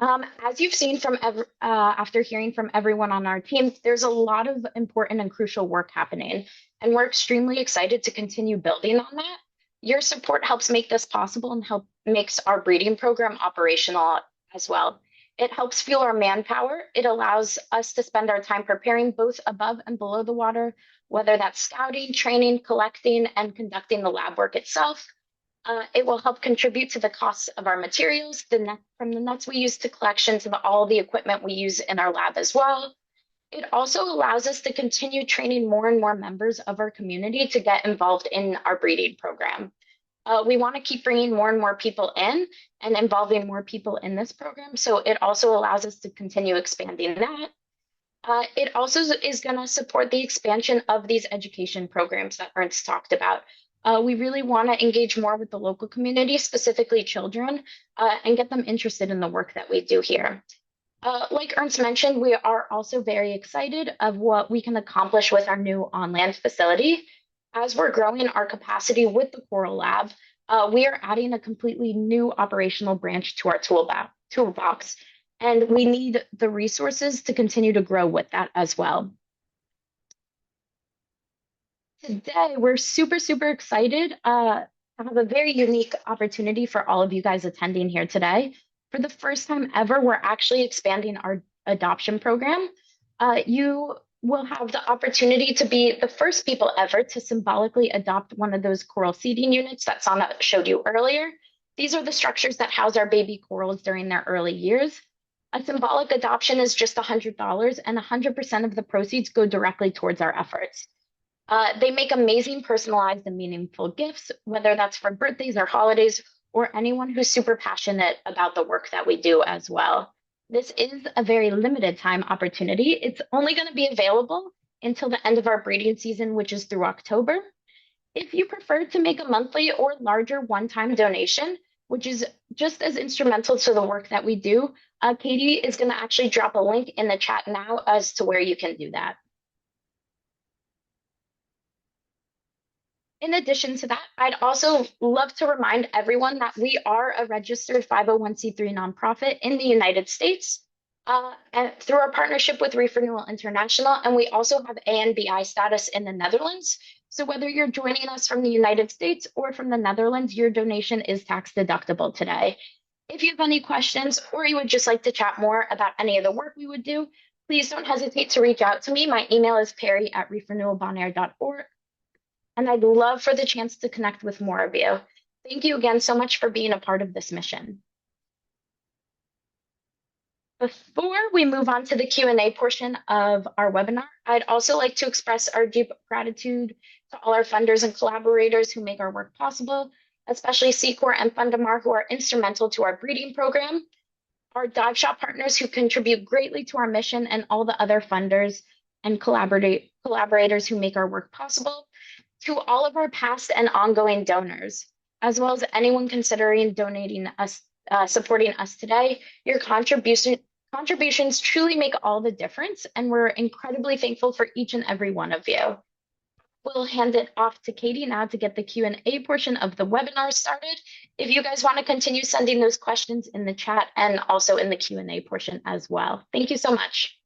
As you've seen from after hearing from everyone on our team, there's a lot of important and crucial work happening, and we're extremely excited to continue building on that. Your support helps make this possible and makes our breeding program operational as well. It helps fuel our manpower. It allows us to spend our time preparing both above and below the water, whether that's scouting, training, collecting, and conducting the lab work itself. It will help contribute to the costs of our materials, from the nets we use to collection to all the equipment we use in our lab as well. It also allows us to continue training more and more members of our community to get involved in our breeding program. We want to keep bringing more and more people in and involving more people in this program. So it also allows us to continue expanding that. It also is going to support the expansion of these education programs that Ernst talked about. We really want to engage more with the local community, specifically children, and get them interested in the work that we do here. Like Ernst mentioned, we are also very excited of what we can accomplish with our new on-land facility. As we're growing our capacity with the Coral Lab, we are adding a completely new operational branch to our toolbox, and we need the resources to continue to grow with that as well. Today, we're super, super excited to have a very unique opportunity for all of you guys attending here today. For the first time ever, we're actually expanding our adoption program. You will have the opportunity to be the first people ever to symbolically adopt one of those coral seeding units that Sana showed you earlier. These are the structures that house our baby corals during their early years. A symbolic adoption is just $100, and 100% of the proceeds go directly towards our efforts. They make amazing personalized and meaningful gifts, whether that's for birthdays or holidays, or anyone who's super passionate about the work that we do as well. This is a very limited time opportunity. It's only going to be available until the end of our breeding season, which is through October. If you prefer to make a monthly or larger one-time donation, which is just as instrumental to the work that we do, Katie is going to actually drop a link in the chat now as to where you can do that. In addition to that, I'd also love to remind everyone that we are a registered 501c3 nonprofit in the United States and through our partnership with Reef Renewal International, and we also have ANBI status in the Netherlands. So whether you're joining us from the United States or from the Netherlands, your donation is tax deductible today. If you have any questions or you would just like to chat more about any of the work we would do, please don't hesitate to reach out to me. My email is perry@reefrenewalbonaire.org. And I'd love for the chance to connect with more of you. Thank you again so much for being a part of this mission. Before we move on to the Q&A portion of our webinar, I'd also like to express our deep gratitude to all our funders and collaborators who make our work possible, especially SECORE and Fundamar, who are instrumental to our breeding program, our dive shop partners who contribute greatly to our mission, and all the other funders and collaborators who make our work possible. To all of our past and ongoing donors, as well as anyone considering donating us, supporting us today, your contributions truly make all the difference, and we're incredibly thankful for each and every one of you. We'll hand it off to Katie now to get the Q&A portion of the webinar started. If you guys want to continue sending those questions in the chat and also in the Q&A portion as well. Thank you so much.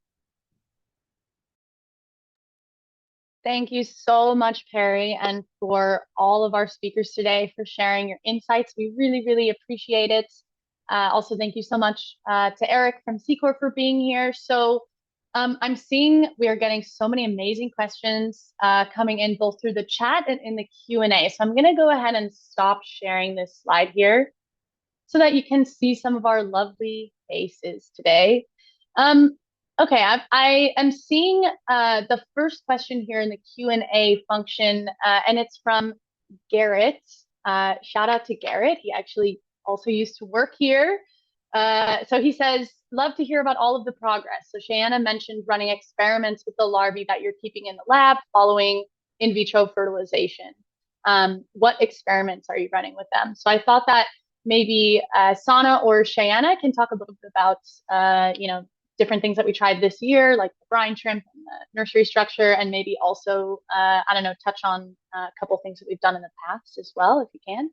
Thank you so much, Perry, and for all of our speakers today for sharing your insights. We really, really appreciate it. Also, thank you so much to Aric from SECORE for being here. So I'm seeing we are getting so many amazing questions coming in both through the chat and in the Q&A. So I'm going to go ahead and stop sharing this slide here so that you can see some of our lovely faces today. Okay, I am seeing the first question here in the Q&A function, and it's from Garrett. Shout out to Garrett. He actually also used to work here. So he says, love to hear about all of the progress. So Shayanna mentioned running experiments with the larvae that you're keeping in the lab following in vitro fertilization. What experiments are you running with them? So I thought that maybe Sana or Shayanna can talk a little bit about, different things that we tried this year, like the brine shrimp and the nursery structure, and maybe also, touch on a couple things that we've done in the past as well, if you can.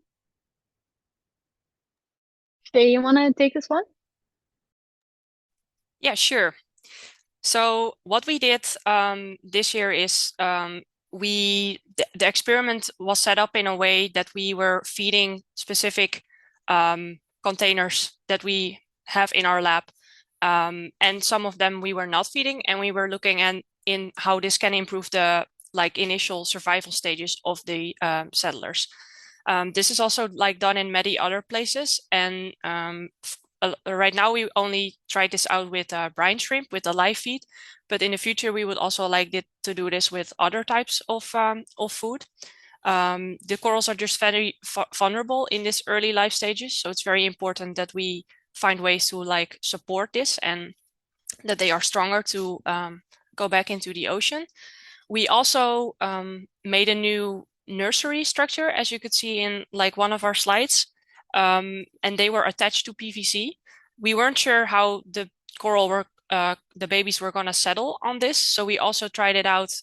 Shay, you want to take this one? Yeah, sure. So what we did this year is the experiment was set up in a way that we were feeding specific containers that we have in our lab. And some of them we were not feeding, and we were looking in how this can improve the initial survival stages of the settlers. This is also done in many other places, and right now we only tried this out with brine shrimp with the live feed, but in the future we would also like to do this with other types of food. The corals are just very vulnerable in this early life stages, so it's very important that we find ways to support this and that they are stronger to go back into the ocean. We also made a new nursery structure, as you could see in one of our slides, and they were attached to PVC. We weren't sure how the the babies were going to settle on this, so we also tried it out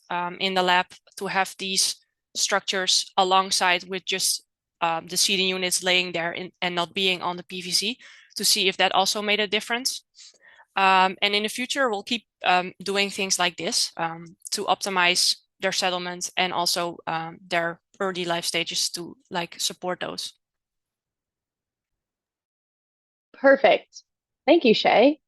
in the lab to have these structures alongside with just the seeding units laying there and not being on the PVC, to see if that also made a difference. And in the future, we'll keep doing things like this to optimize their settlement and also their early life stages to support those. Perfect. Thank you, Shay.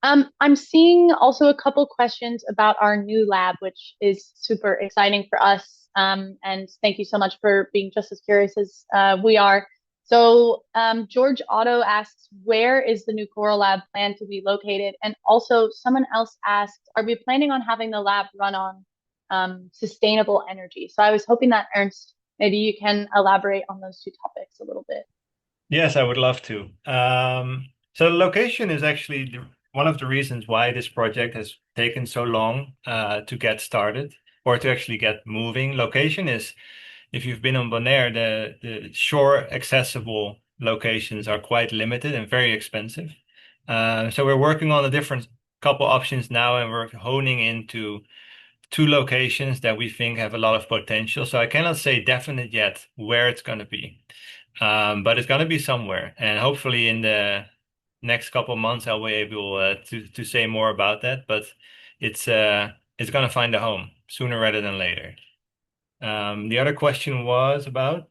I'm seeing also a couple questions about our new lab, which is super exciting for us. And thank you so much for being just as curious as we are. So George Otto asks, where is the new coral lab planned to be located? And also someone else asked, are we planning on having the lab run on sustainable energy? So I was hoping that Ernst, maybe you can elaborate on those two topics a little bit. Yes, I would love to. So location is actually one of the reasons why this project has taken so long to get started or to actually get moving. Location is, if you've been on Bonaire, the shore accessible locations are quite limited and very expensive. So we're working on a different couple options now, and we're honing into 2 locations that we think have a lot of potential. So I cannot say definite yet where it's going to be, but it's going to be somewhere. And hopefully in the next couple of months, I'll be able to say more about that. But it's going to find a home sooner rather than later. The other question was about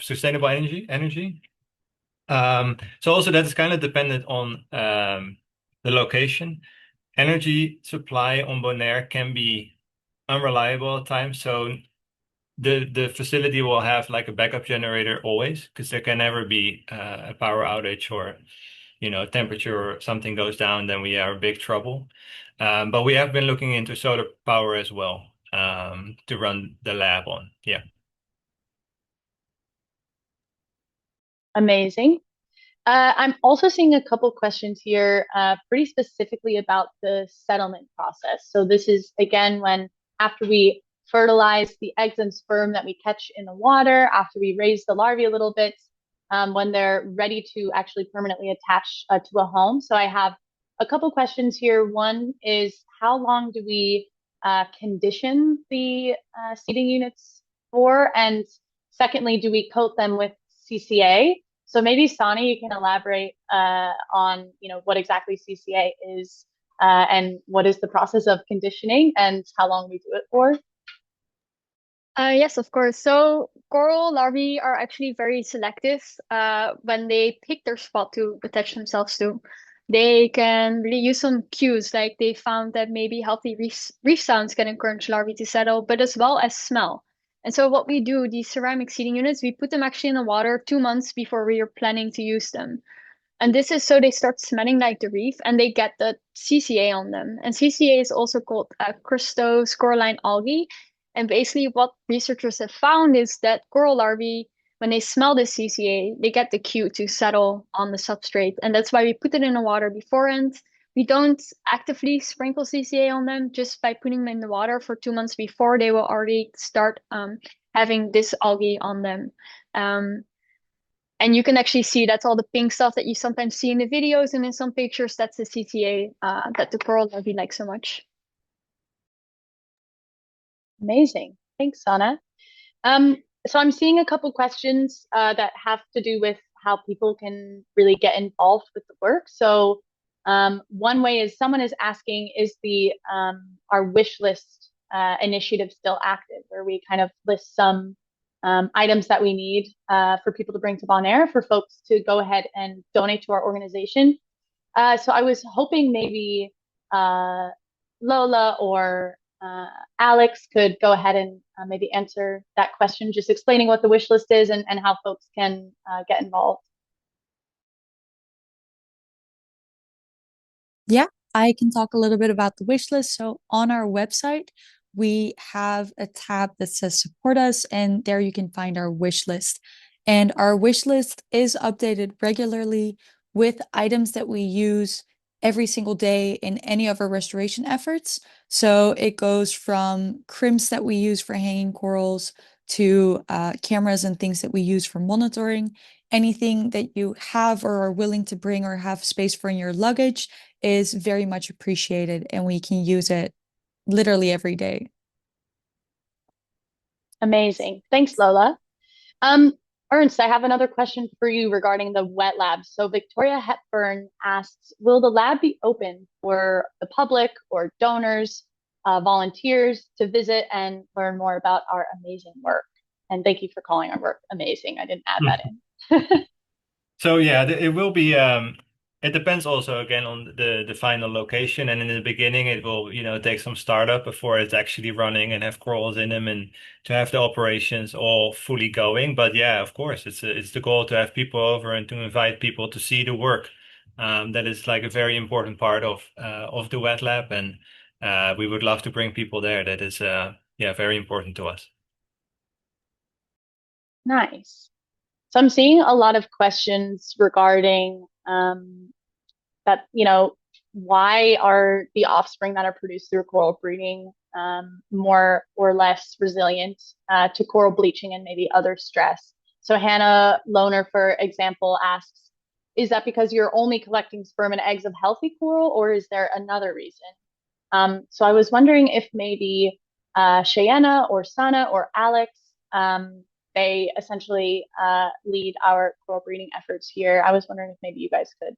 sustainable energy. So also that is kind of dependent on the location. Energy supply on Bonaire can be unreliable at times. So the facility will have a backup generator always, because there can never be a power outage or temperature or something goes down, then we are in big trouble. But we have been looking into solar power as well to run the lab on. Yeah. Amazing. I'm also seeing a couple questions here pretty specifically about the settlement process. So this is, again, when after we fertilize the eggs and sperm that we catch in the water after we raise the larvae a little bit when they're ready to actually permanently attach to a home. So I have a couple questions here. One is, how long do we condition the seeding units for? And secondly, do we coat them with CCA? So maybe Sani, you can elaborate on what exactly CCA is and what is the process of conditioning and how long we do it for. Yes, of course. So coral larvae are actually very selective when they pick their spot to attach themselves to. They can really use some cues, like they found that maybe healthy reef sounds can encourage larvae to settle, but as well as smell. And so what we do, these ceramic seeding units, we put them actually in the water 2 months before we are planning to use them. And this is so they start smelling like the reef and they get the CCA on them. And CCA is also called crystoscoreline algae. And basically what researchers have found is that coral larvae, when they smell the CCA, they get the cue to settle on the substrate. And that's why we put it in the water beforehand. We don't actively sprinkle CCA on them. Just by putting them in the water for 2 months before, they will already start having this algae on them. And you can actually see that's all the pink stuff that you sometimes see in the videos, and in some pictures, that's the CCA that the coral larvae like so much. Amazing. Thanks, Sana. So I'm seeing a couple questions that have to do with how people can really get involved with the work. So one way is someone is asking, is our wish list initiative still active, where we kind of list some items that we need for people to bring to Bonaire for folks to go ahead and donate to our organization. So I was hoping maybe Lola or Alex could go ahead and maybe answer that question, just explaining what the wish list is and how folks can get involved. Yeah, I can talk a little bit about the wish list. So on our website, we have a tab that says support us, and there you can find our wish list. And our wish list is updated regularly with items that we use every single day in any of our restoration efforts. So it goes from crimps that we use for hanging corals to cameras and things that we use for monitoring. Anything that you have or are willing to bring or have space for in your luggage is very much appreciated, and we can use it literally every day. Amazing. Thanks, Lola. Ernst, I have another question for you regarding the wet lab. So Victoria Hepburn asks, will the lab be open for the public or donors, volunteers to visit and learn more about our amazing work? And thank you for calling our work amazing. I didn't add that in. So yeah, it will be. It depends also again on the final location, and in the beginning, it will take some startup before it's actually running and have corals in them, and to have the operations all fully going. But yeah, of course, it's the goal to have people over and to invite people to see the work. That is like a very important part of the wet lab, and we would love to bring people there. That is very important to us. Nice. So I'm seeing a lot of questions regarding that, why are the offspring that are produced through coral breeding more or less resilient to coral bleaching and maybe other stress? So Hannah Lohner, for example, asks, is that because you're only collecting sperm and eggs of healthy coral, or is there another reason? So I was wondering if maybe Cheyenne or Sana or Alex, they essentially lead our coral breeding efforts here. I was wondering if maybe you guys could,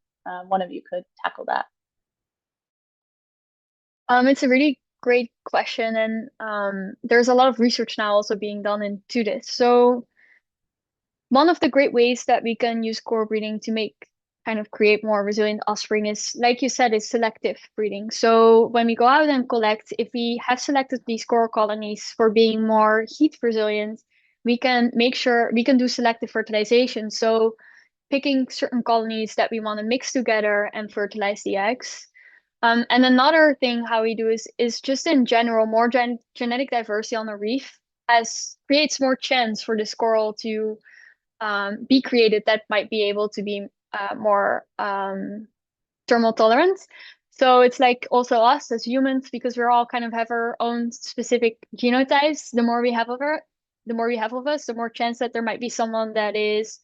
one of you could tackle that. It's a really great question, and there's a lot of research now also being done into this. So one of the great ways that we can use coral breeding to create more resilient offspring is, like you said, is selective breeding. So when we go out and collect, if we have selected these coral colonies for being more heat resilient, we can make sure we can do selective fertilization. So picking certain colonies that we want to mix together and fertilize the eggs. And another thing how we do is just in general, more genetic diversity on the reef creates more chance for this coral to be created that might be able to be more thermal tolerant. So it's like also us as humans, because we're all kind of have our own specific genotypes. The more we have of us, the more chance that there might be someone that is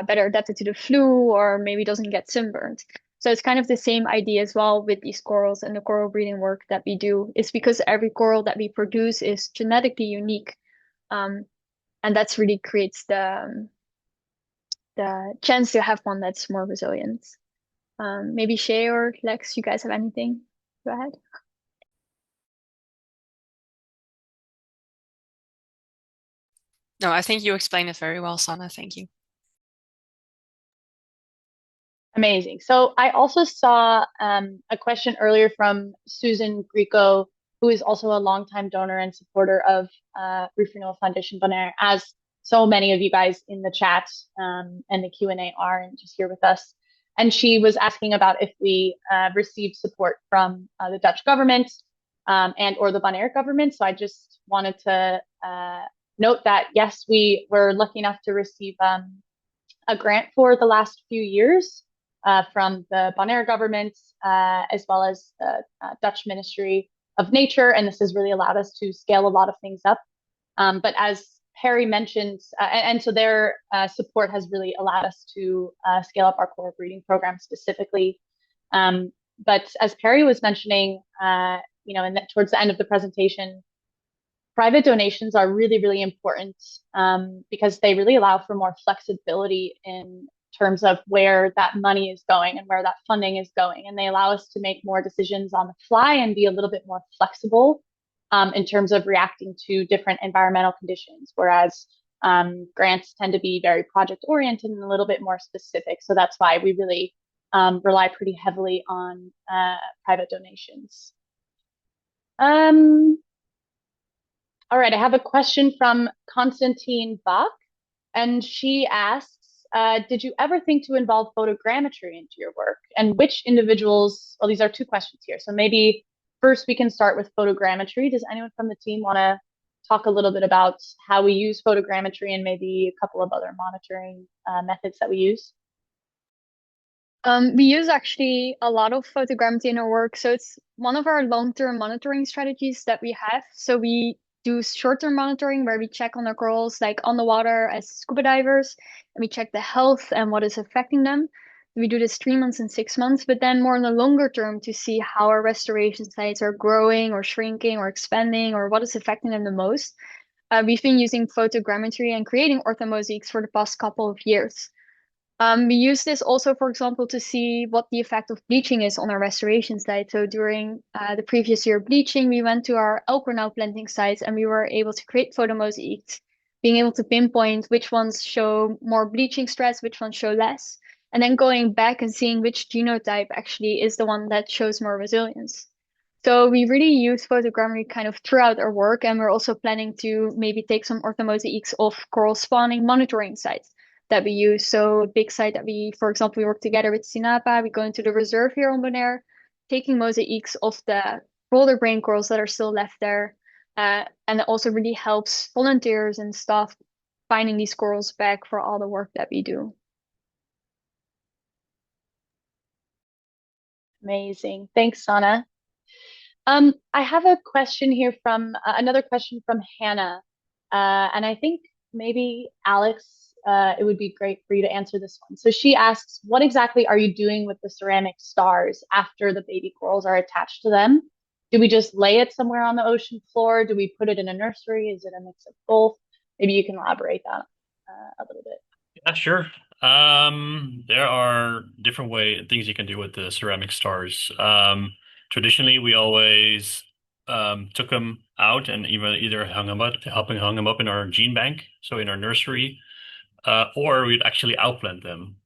better adapted to the flu or maybe doesn't get sunburned. So it's kind of the same idea as well with these corals and the coral breeding work that we do. It's because every coral that we produce is genetically unique. And that's really creates the chance to have one that's more resilient. Maybe Shay or Lex, you guys have anything? Go ahead. No, I think you explained it very well, Sana. Thank you. Amazing. So I also saw a question earlier from Susan Greco, who is also a longtime donor and supporter of Reef Renewal Foundation Bonaire, as so many of you guys in the chat and the Q&A are, and just here with us. And she was asking about if we received support from the Dutch government and or the Bonaire government. So I just wanted to note that, yes, we were lucky enough to receive a grant for the last few years from the Bonaire government, as well as the Dutch Ministry of Nature. And this has really allowed us to scale a lot of things up. But as Perry mentioned, and so their support has really allowed us to scale up our coral breeding program specifically. But as Perry was mentioning, towards the end of the presentation, private donations are really, really important because they really allow for more flexibility in terms of where that money is going and where that funding is going. And they allow us to make more decisions on the fly and be a little bit more flexible in terms of reacting to different environmental conditions, whereas grants tend to be very project oriented and a little bit more specific. So that's why we really rely pretty heavily on private donations. All right, I have a question from Constantine Bach, and she asks, did you ever think to involve photogrammetry into your work? And which individuals, well, these are two questions here. So maybe first we can start with photogrammetry. Does anyone from the team want to talk a little bit about how we use photogrammetry and maybe a couple of other monitoring methods that we use? We use actually a lot of photogrammetry in our work. So it's one of our long-term monitoring strategies that we have. So we do short-term monitoring where we check on the corals like on the water as scuba divers, and we check the health and what is affecting them. We do this 3 months and 6 months, but then more in the longer term to see how our restoration sites are growing or shrinking or expanding or what is affecting them the most. We've been using photogrammetry and creating orthomosaics for the past couple of years. We use this also, for example, to see what the effect of bleaching is on our restoration site. So during the previous year bleaching, we went to our elk now planting sites and we were able to create photomosaics, being able to pinpoint which ones show more bleaching stress, which ones show less, and then going back and seeing which genotype actually is the one that shows more resilience. So we really use photogrammetry kind of throughout our work, and we're also planning to maybe take some orthomosaics of coral spawning monitoring sites that we use. So a big site that we, for example, we work together with Sinapa, we go into the reserve here on Bonaire, taking mosaics of the boulder brain corals that are still left there. And it also really helps volunteers and staff finding these corals back for all the work that we do. Amazing. Thanks, Sana. I have a question here from another question from Hannah. And I think maybe Alex, it would be great for you to answer this one. So she asks, what exactly are you doing with the ceramic stars after the baby corals are attached to them? Do we just lay it somewhere on the ocean floor? Do we put it in a nursery? Is it a mix of both? Maybe you can elaborate that a little bit. Yeah, sure. There are different things you can do with the ceramic stars. Traditionally, we always took them out and either hung them up in our gene bank, so in our nursery, or we'd actually outplant them.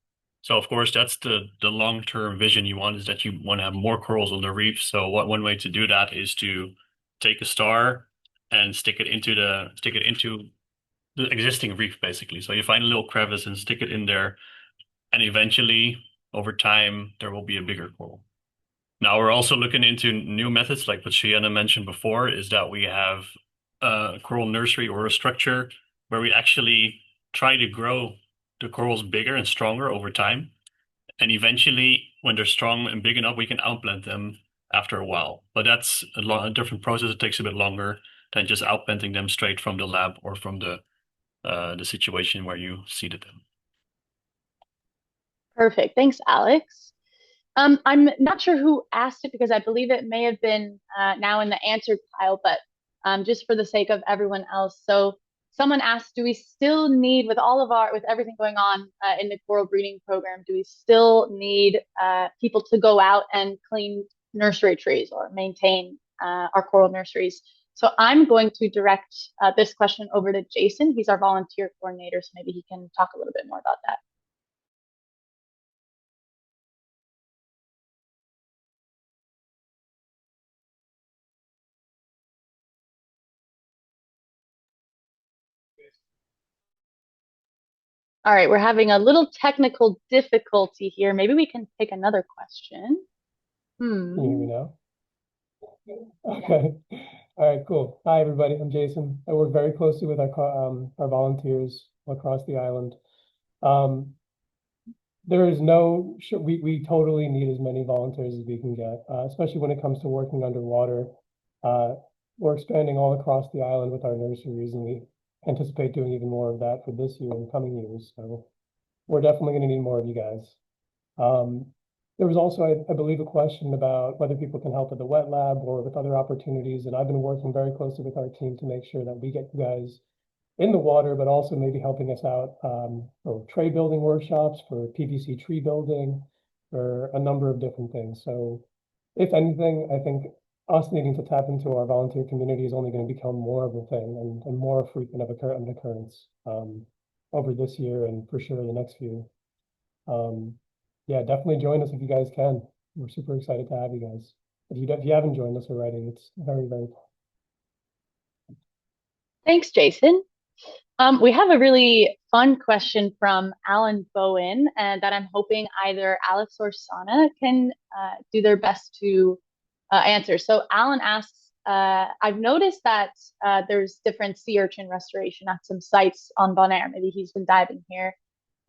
So of course, that's the long-term vision you want, is that you want to have more corals on the reef. So one way to do that is to take a star and stick it into the existing reef, basically. So you find a little crevice and stick it in there, and eventually, over time, there will be a bigger coral. Now we're also looking into new methods, like what Shiana mentioned before, is that we have a coral nursery or a structure where we actually try to grow the corals bigger and stronger over time. And eventually, when they're strong and big enough, we can outplant them after a while. But that's a different process. It takes a bit longer than just outplanting them straight from the lab or from the situation where you seeded them. Perfect. Thanks, Alex. I'm not sure who asked it because I believe it may have been now in the answered pile, but just for the sake of everyone else. So someone asked, do we still need, with everything going on in the coral breeding program, do we still need people to go out and clean nursery trees or maintain our coral nurseries? So I'm going to direct this question over to Jason. He's our volunteer coordinator, so maybe he can talk a little bit more about that. All right, we're having a little technical difficulty here. Maybe we can take another question. Can you hear me now? Okay. All right, cool. Hi, everybody. I'm Jason. I work very closely with our volunteers across the island. There is we totally need as many volunteers as we can get, especially when it comes to working underwater. We're expanding all across the island with our nurseries, and we anticipate doing even more of that for this year and coming years. So we're definitely going to need more of you guys. There was also, I believe, a question about whether people can help at the wet lab or with other opportunities. And I've been working very closely with our team to make sure that we get you guys in the water, but also maybe helping us out for tray building workshops, for PVC tree building, for a number of different things. So if anything, I think us needing to tap into our volunteer community is only going to become more of a thing and more frequent of an occurrence over this year and for sure the next few. Yeah, definitely join us if you guys can. We're super excited to have you guys. If you haven't joined us already, it's very, very cool. Thanks, Jason. We have a really fun question from Alan Bowen, and that I'm hoping either Alex or Sana can do their best to answer. So Alan asks, I've noticed that there's different sea urchin restoration at some sites on Bonaire. Maybe he's been diving here.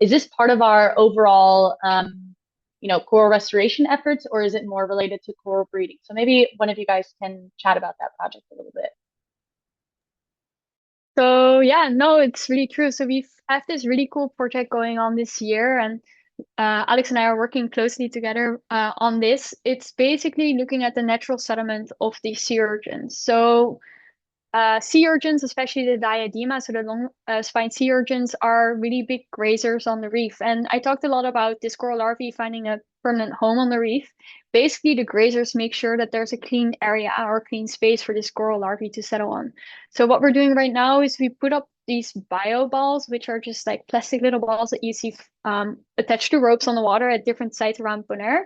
Is this part of our overall, coral restoration efforts, or is it more related to coral breeding? So maybe one of you guys can chat about that project a little bit. So yeah, no, it's really true. So we have this really cool project going on this year, and Alex and I are working closely together on this. It's basically looking at the natural settlement of these sea urchins. So sea urchins, especially the diadema, so the long spine sea urchins, are really big grazers on the reef. And I talked a lot about this coral larvae finding a permanent home on the reef. Basically, the grazers make sure that there's a clean area or clean space for this coral larvae to settle on. So what we're doing right now is we put up these bio balls, which are just like plastic little balls that you see attached to ropes on the water at different sites around Bonaire.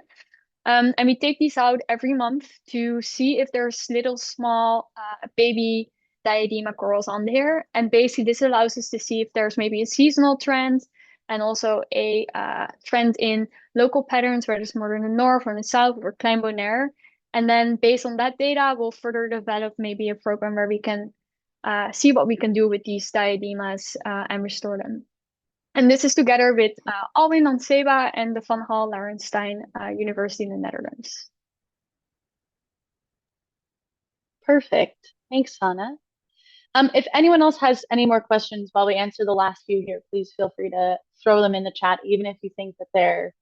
And we take these out every month to see if there's little small baby diadema corals on there. And basically this allows us to see if there's maybe a seasonal trend and also a trend in local patterns, whether it's more in the north or in the south or Klein Bonaire. And then based on that data, we'll further develop maybe a program where we can see what we can do with these diademas and restore them. And this is together with Alwin on Seba and the Van Hal Larenstein University in the Netherlands. Perfect. Thanks, Hannah. If anyone else has any more questions while we answer the last few here, please feel free to throw them in the chat, even if you think that they're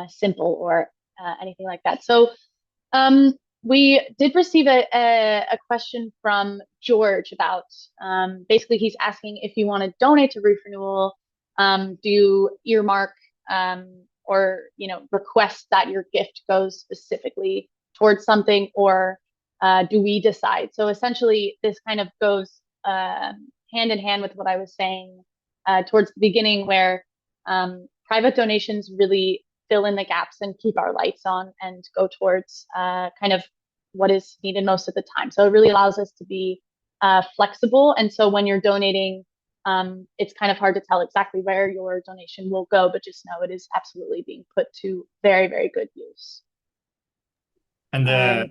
simple or anything like that. So we did receive a question from George about basically he's asking if you want to donate to Reef Renewal, do you earmark or request that your gift goes specifically towards something, or do we decide? So essentially, this kind of goes hand in hand with what I was saying towards the beginning, where private donations really fill in the gaps and keep our lights on and go towards kind of what is needed most of the time. So it really allows us to be flexible. And so when you're donating, it's kind of hard to tell exactly where your donation will go, but just know it is absolutely being put to very, very good use. And the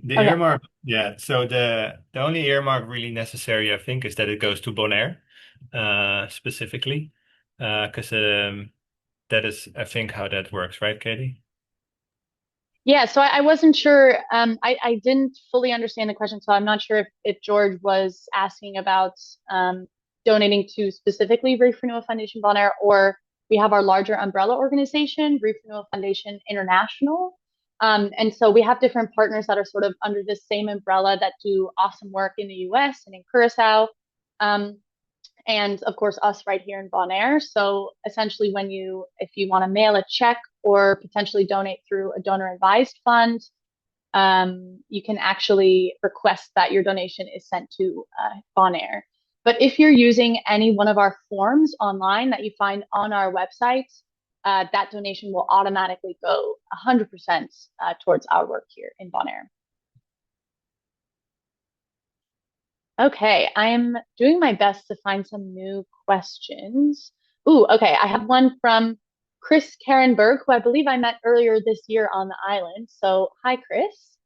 earmark, yeah. So the only earmark really necessary, I think, is that it goes to Bonaire specifically, because that is, I think, how that works, right, Katie? Yeah, so I wasn't sure. I didn't fully understand the question, so I'm not sure if George was asking about donating to specifically Reef Renewal Foundation Bonaire, or we have our larger umbrella organization, Reef Renewal Foundation International. And so we have different partners that are sort of under this same umbrella that do awesome work in the US and in Curacao. And of course, us right here in Bonaire. So essentially, if you want to mail a check or potentially donate through a donor advised fund, you can actually request that your donation is sent to Bonaire. But if you're using any one of our forms online that you find on our website, that donation will automatically go 100% towards our work here in Bonaire. Okay, I'm doing my best to find some new questions. Ooh, okay, I have one from Chris Karenberg, who I believe I met earlier this year on the island. So, hi, Chris.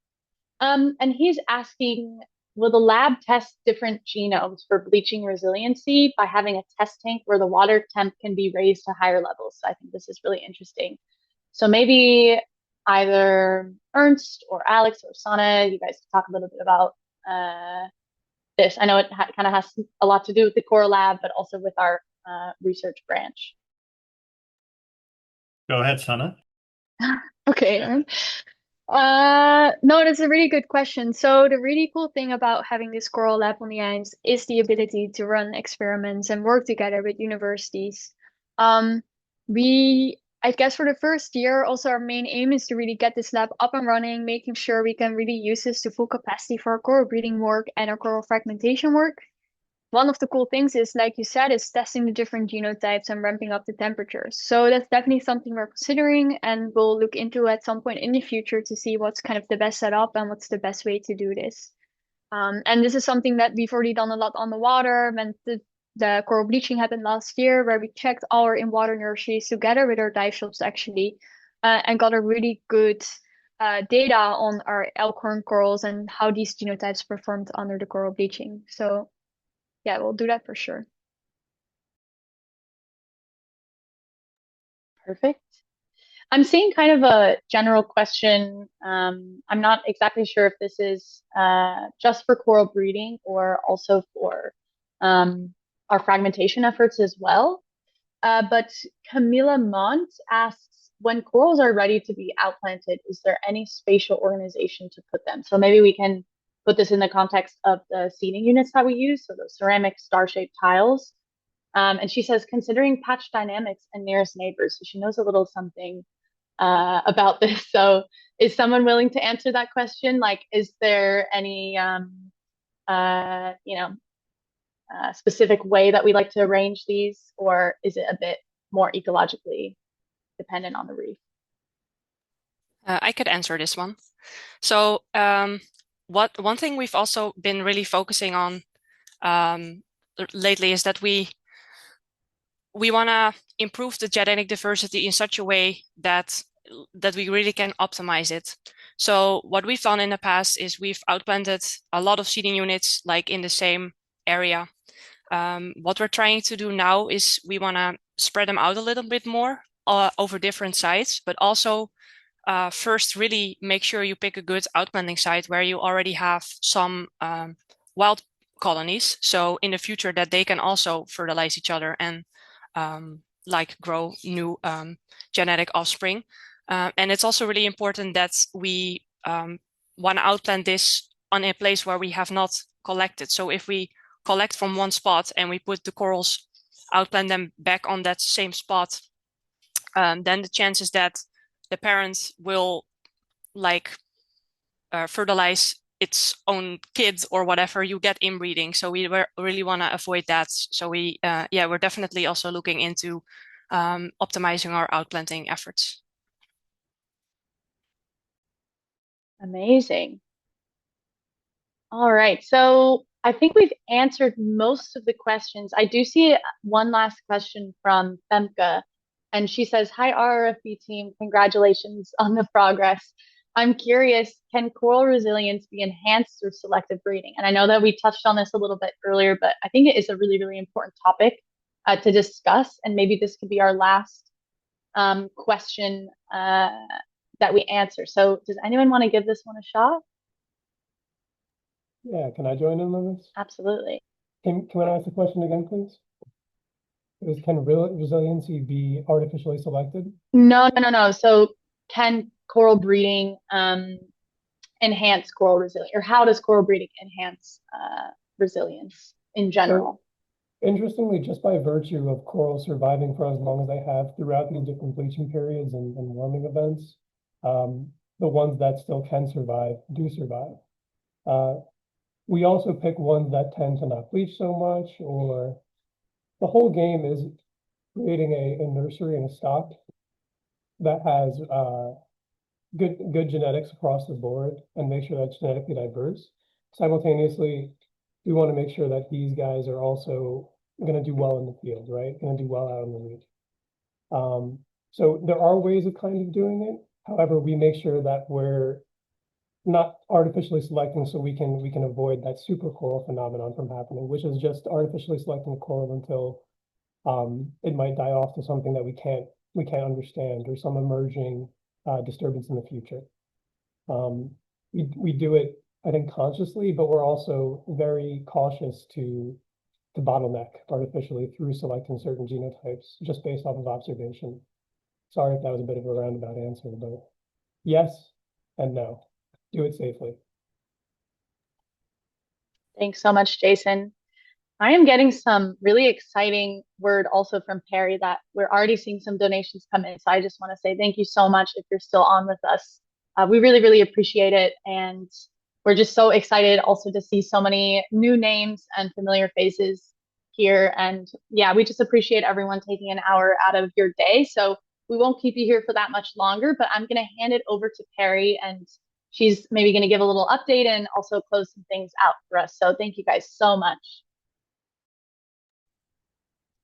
And he's asking, will the lab test different genomes for bleaching resiliency by having a test tank where the water temp can be raised to higher levels? So I think this is really interesting. So maybe either Ernst or Alex or Sana, you guys can talk a little bit about this. I know it kind of has a lot to do with the core lab, but also with our research branch. Go ahead, Sana. Okay. No, that's a really good question. So the really cool thing about having this coral lab on the islands is the ability to run experiments and work together with universities. I guess for the first year, also our main aim is to really get this lab up and running, making sure we can really use this to full capacity for our coral breeding work and our coral fragmentation work. One of the cool things is, like you said, is testing the different genotypes and ramping up the temperatures. So that's definitely something we're considering and we'll look into at some point in the future to see what's kind of the best setup and what's the best way to do this. And this is something that we've already done a lot on the water. When the coral bleaching happened last year, where we checked our in-water nurseries together with our dive shops actually, and got a really good data on our elkhorn corals and how these genotypes performed under the coral bleaching. So yeah, we'll do that for sure. Perfect. I'm seeing kind of a general question. I'm not exactly sure if this is just for coral breeding or also for our fragmentation efforts as well. But Camila Mont asks, when corals are ready to be outplanted, is there any spatial organization to put them? So maybe we can put this in the context of the seeding units that we use, so those ceramic star-shaped tiles. And she says, considering patch dynamics and nearest neighbors, so she knows a little something about this. So is someone willing to answer that question? Like, is there any, specific way that we like to arrange these, or is it a bit more ecologically dependent on the reef? I could answer this one. So one thing we've also been really focusing on lately is that we want to improve the genetic diversity in such a way that we really can optimize it. So what we've done in the past is we've outplanted a lot of seeding units like in the same area. What we're trying to do now is we want to spread them out a little bit more over different sites, but also first really make sure you pick a good outplanting site where you already have some wild colonies. So in the future that they can also fertilize each other and like grow new genetic offspring. And it's also really important that we want to outplant this on a place where we have not collected. So if we collect from one spot and we put the corals, outplant them back on that same spot, then the chances that the parent will like fertilize its own kids or whatever, you get inbreeding. So we really want to avoid that. So we're definitely also looking into optimizing our outplanting efforts. Amazing. All right. So I think we've answered most of the questions. I do see one last question from Femke, and she says, hi, RRFB team. Congratulations on the progress. I'm curious, can coral resilience be enhanced through selective breeding? And I know that we touched on this a little bit earlier, but I think it is a really, really important topic to discuss. And maybe this could be our last question that we answer. So does anyone want to give this one a shot? Yeah, can I join in on this? Absolutely. Can I ask the question again, please? Can resiliency be artificially selected? No. So can coral breeding enhance coral resilience, or how does coral breeding enhance resilience in general? So, interestingly, just by virtue of coral surviving for as long as they have throughout these different bleaching periods and warming events, the ones that still can survive do survive. We also pick ones that tend to not bleach so much, or the whole game is creating a nursery and a stock that has good genetics across the board and make sure that's genetically diverse. Simultaneously, we want to make sure that these guys are also going to do well in the field, right? Going to do well out in the reef. So there are ways of kind of doing it. However, we make sure that we're not artificially selecting so we can avoid that super coral phenomenon from happening, which is just artificially selecting a coral until it might die off to something that we can't understand, or some emerging disturbance in the future. We do it, I think, consciously, but we're also very cautious to bottleneck artificially through selecting certain genotypes just based off of observation. Sorry if that was a bit of a roundabout answer, but yes and no. Do it safely. Thanks so much, Jason. I am getting some really exciting word also from Perry that we're already seeing some donations come in. So I just want to say thank you so much if you're still on with us. We really, really appreciate it. And we're just so excited also to see so many new names and familiar faces here. And yeah, we just appreciate everyone taking an hour out of your day. So we won't keep you here for that much longer, but I'm going to hand it over to Perry, and she's maybe going to give a little update and also close some things out for us. So thank you guys so much.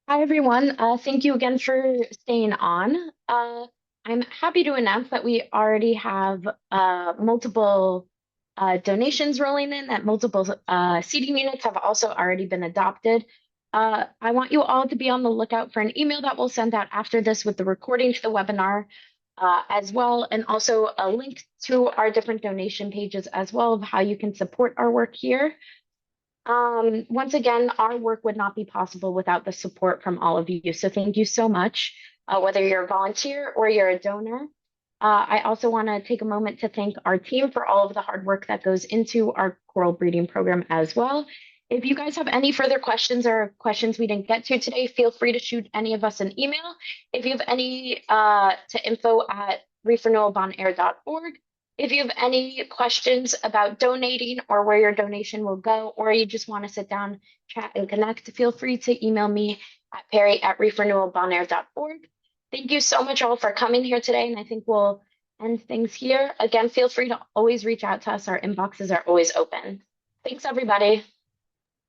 Hi, everyone. Thank you again for staying on. I'm happy to announce that we already have multiple donations rolling in, that multiple seeding units have also already been adopted. I want you all to be on the lookout for an email that we'll send out after this with the recording to the webinar as well, and also a link to our different donation pages as well of how you can support our work here. Once again, our work would not be possible without the support from all of you. So thank you so much, whether you're a volunteer or you're a donor. I also want to take a moment to thank our team for all of the hard work that goes into our coral breeding program as well. If you guys have any further questions or questions we didn't get to today, feel free to shoot any of us an email. If you have any to info@reefrenewalbonaire.org. If you have any questions about donating or where your donation will go, or you just want to sit down, chat, and connect, feel free to email me at perry@reefrenewalbonaire.org. Thank you so much all for coming here today, and I think we'll end things here. Again, feel free to always reach out to us. Our inboxes are always open. Thanks, everybody.